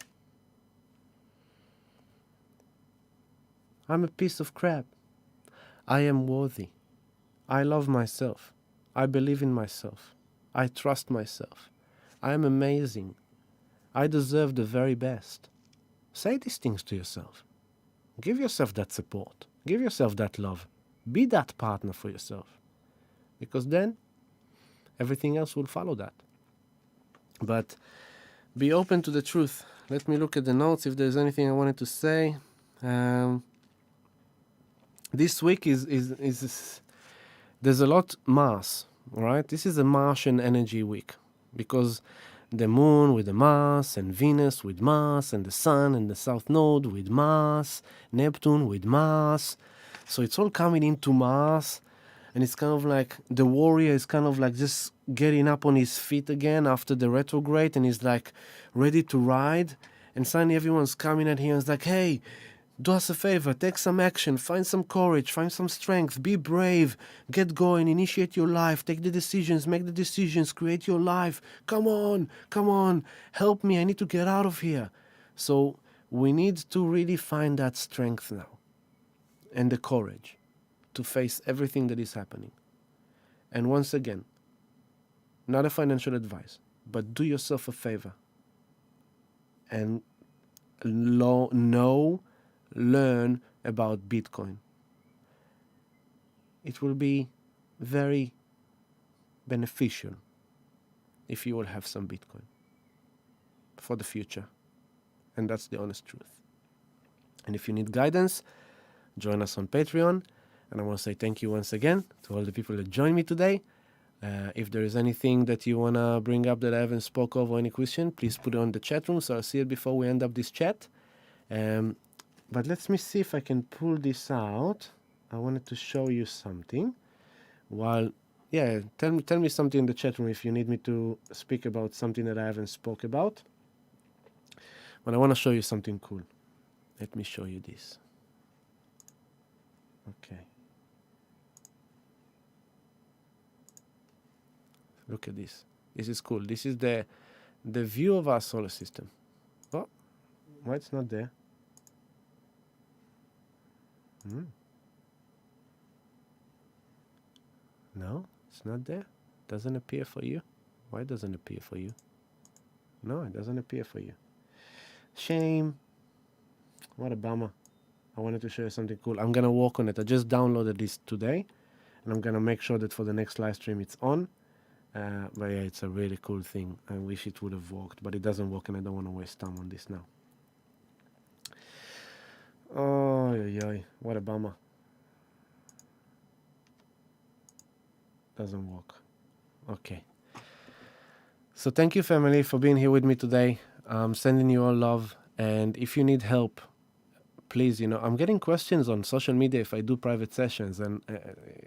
I'm a piece of crap. I am worthy. I love myself. I believe in myself. I trust myself. I am amazing. I deserve the very best. Say these things to yourself. Give yourself that support. Give yourself that love. Be that partner for yourself. Because then, everything else will follow that. But be open to the truth. Let me look at the notes if there's anything I wanted to say. This week is there's a lot Mars, all right? This is a Martian energy week, because the moon with the Mars, and Venus with Mars, and the sun and the south node with Mars, Neptune with Mars. So it's all coming into Mars, and it's kind of like the warrior is kind of like just getting up on his feet again after the retrograde, and he's like ready to ride. And suddenly everyone's coming at him and it's like, hey, do us a favor, take some action, find some courage, find some strength, be brave, get going, initiate your life, take the decisions, make the decisions, create your life. Come on, help me, I need to get out of here. So we need to really find that strength now and the courage to face everything that is happening. And once again, not a financial advice, but do yourself a favor and learn about Bitcoin. It will be very beneficial if you will have some Bitcoin for the future. And that's the honest truth. And if you need guidance, join us on Patreon. And I want to say thank you once again to all the people that joined me today. If there is anything that you want to bring up that I haven't spoke of or any question, please put it on the chat room so I'll see it before we end up this chat. But let me see if I can pull this out. I wanted to show you something. Tell me something in the chat room if you need me to speak about something that I haven't spoke about. But I want to show you something cool. Let me show you this. Okay. Look at this. This is cool. This is the view of our solar system. Oh, why it's not there? No, it's not there. Doesn't appear for you. Why doesn't it appear for you? No, it doesn't appear for you. Shame. What a bummer. I wanted to show you something cool. I'm gonna work on it. I just downloaded this today, and I'm gonna make sure that for the next live stream it's on. But yeah, it's a really cool thing. I wish it would have worked, but it doesn't work, and I don't want to waste time on this now. Oh, what a bummer. Doesn't work. Okay. So thank you, family, for being here with me today. I'm sending you all love. And if you need help, please, I'm getting questions on social media if I do private sessions. And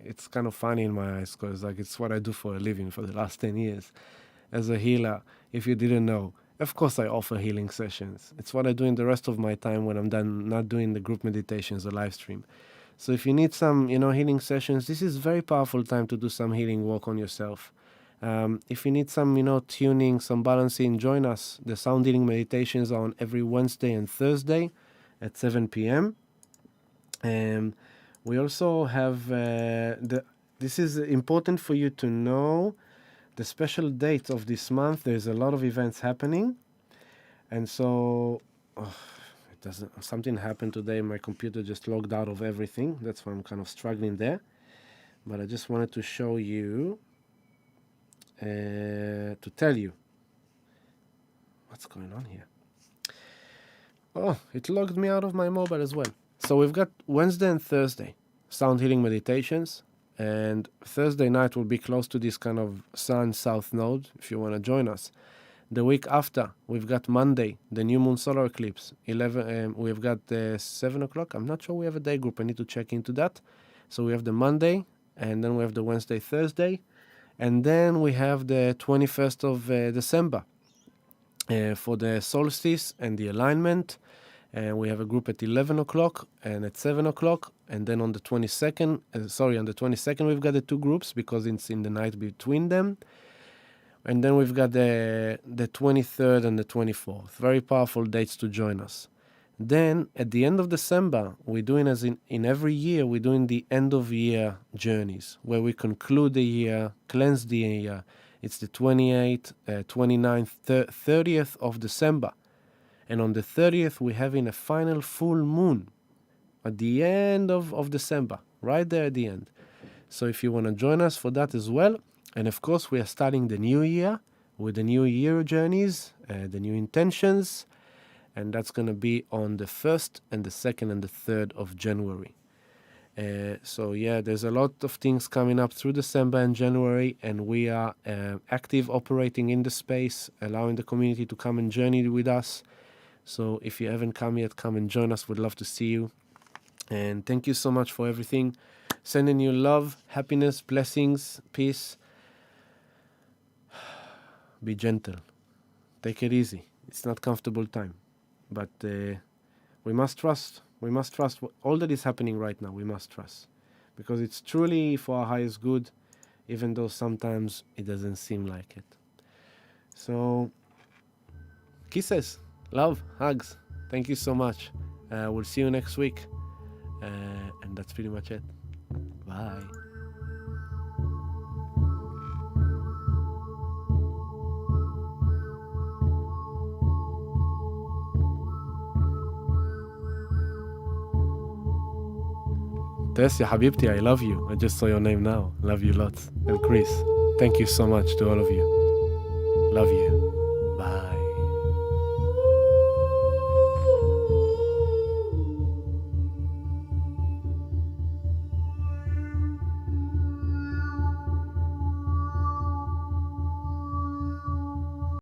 it's kind of funny in my eyes because it's what I do for a living for the last 10 years. As a healer, if you didn't know, of course I offer healing sessions. It's what I do in the rest of my time when I'm done not doing the group meditations or live stream. So if you need some, healing sessions, this is a very powerful time to do some healing work on yourself. If you need some, tuning, some balancing, join us. The sound healing meditations are on every Wednesday and Thursday at 7 p.m. We also have this is important for you to know the special dates of this month. There's a lot of events happening, and so something happened today. My computer just logged out of everything. That's why I'm kind of struggling there. But I just wanted to show you, to tell you what's going on here. Oh, it logged me out of my mobile as well. So we've got Wednesday and Thursday sound healing meditations, and Thursday night will be close to this kind of sun south node if you want to join us. The week after, we've got Monday, the new moon solar eclipse. We've got 7 o'clock. I'm not sure we have a day group. I need to check into that. So we have the Monday, and then we have the Wednesday, Thursday, and then we have the 21st of December for the solstice and the alignment. And we have a group at 11 o'clock and at 7 o'clock. And then on the 22nd, we've got the two groups because it's in the night between them. And then we've got the 23rd and the 24th. Very powerful dates to join us. Then at the end of December, we're doing, as in every year, we're doing the end of year journeys where we conclude the year, cleanse the year. It's the 28th, 29th, 30th of December. And on the 30th, we're having a final full moon at the end of December, right there at the end. So if you want to join us for that as well. And of course, we are starting the new year with the new year journeys, the new intentions. And that's going to be on the 1st and the 2nd and the 3rd of January. So there's a lot of things coming up through December and January, and we are active operating in the space, allowing the community to come and journey with us. So if you haven't come yet, come and join us. We'd love to see you. And thank you so much for everything. Sending you love, happiness, blessings, peace. Be gentle. Take it easy. It's not comfortable time. But we must trust. We must trust all that is happening right now. We must trust. Because it's truly for our highest good, even though sometimes it doesn't seem like it. So, kisses, love, hugs. Thank you so much. We'll see you next week. And that's pretty much it. Bye. Tess, ya habibti, I love you. I just saw your name now. Love you lots. And Chris, thank you so much to all of you. Love you. Bye.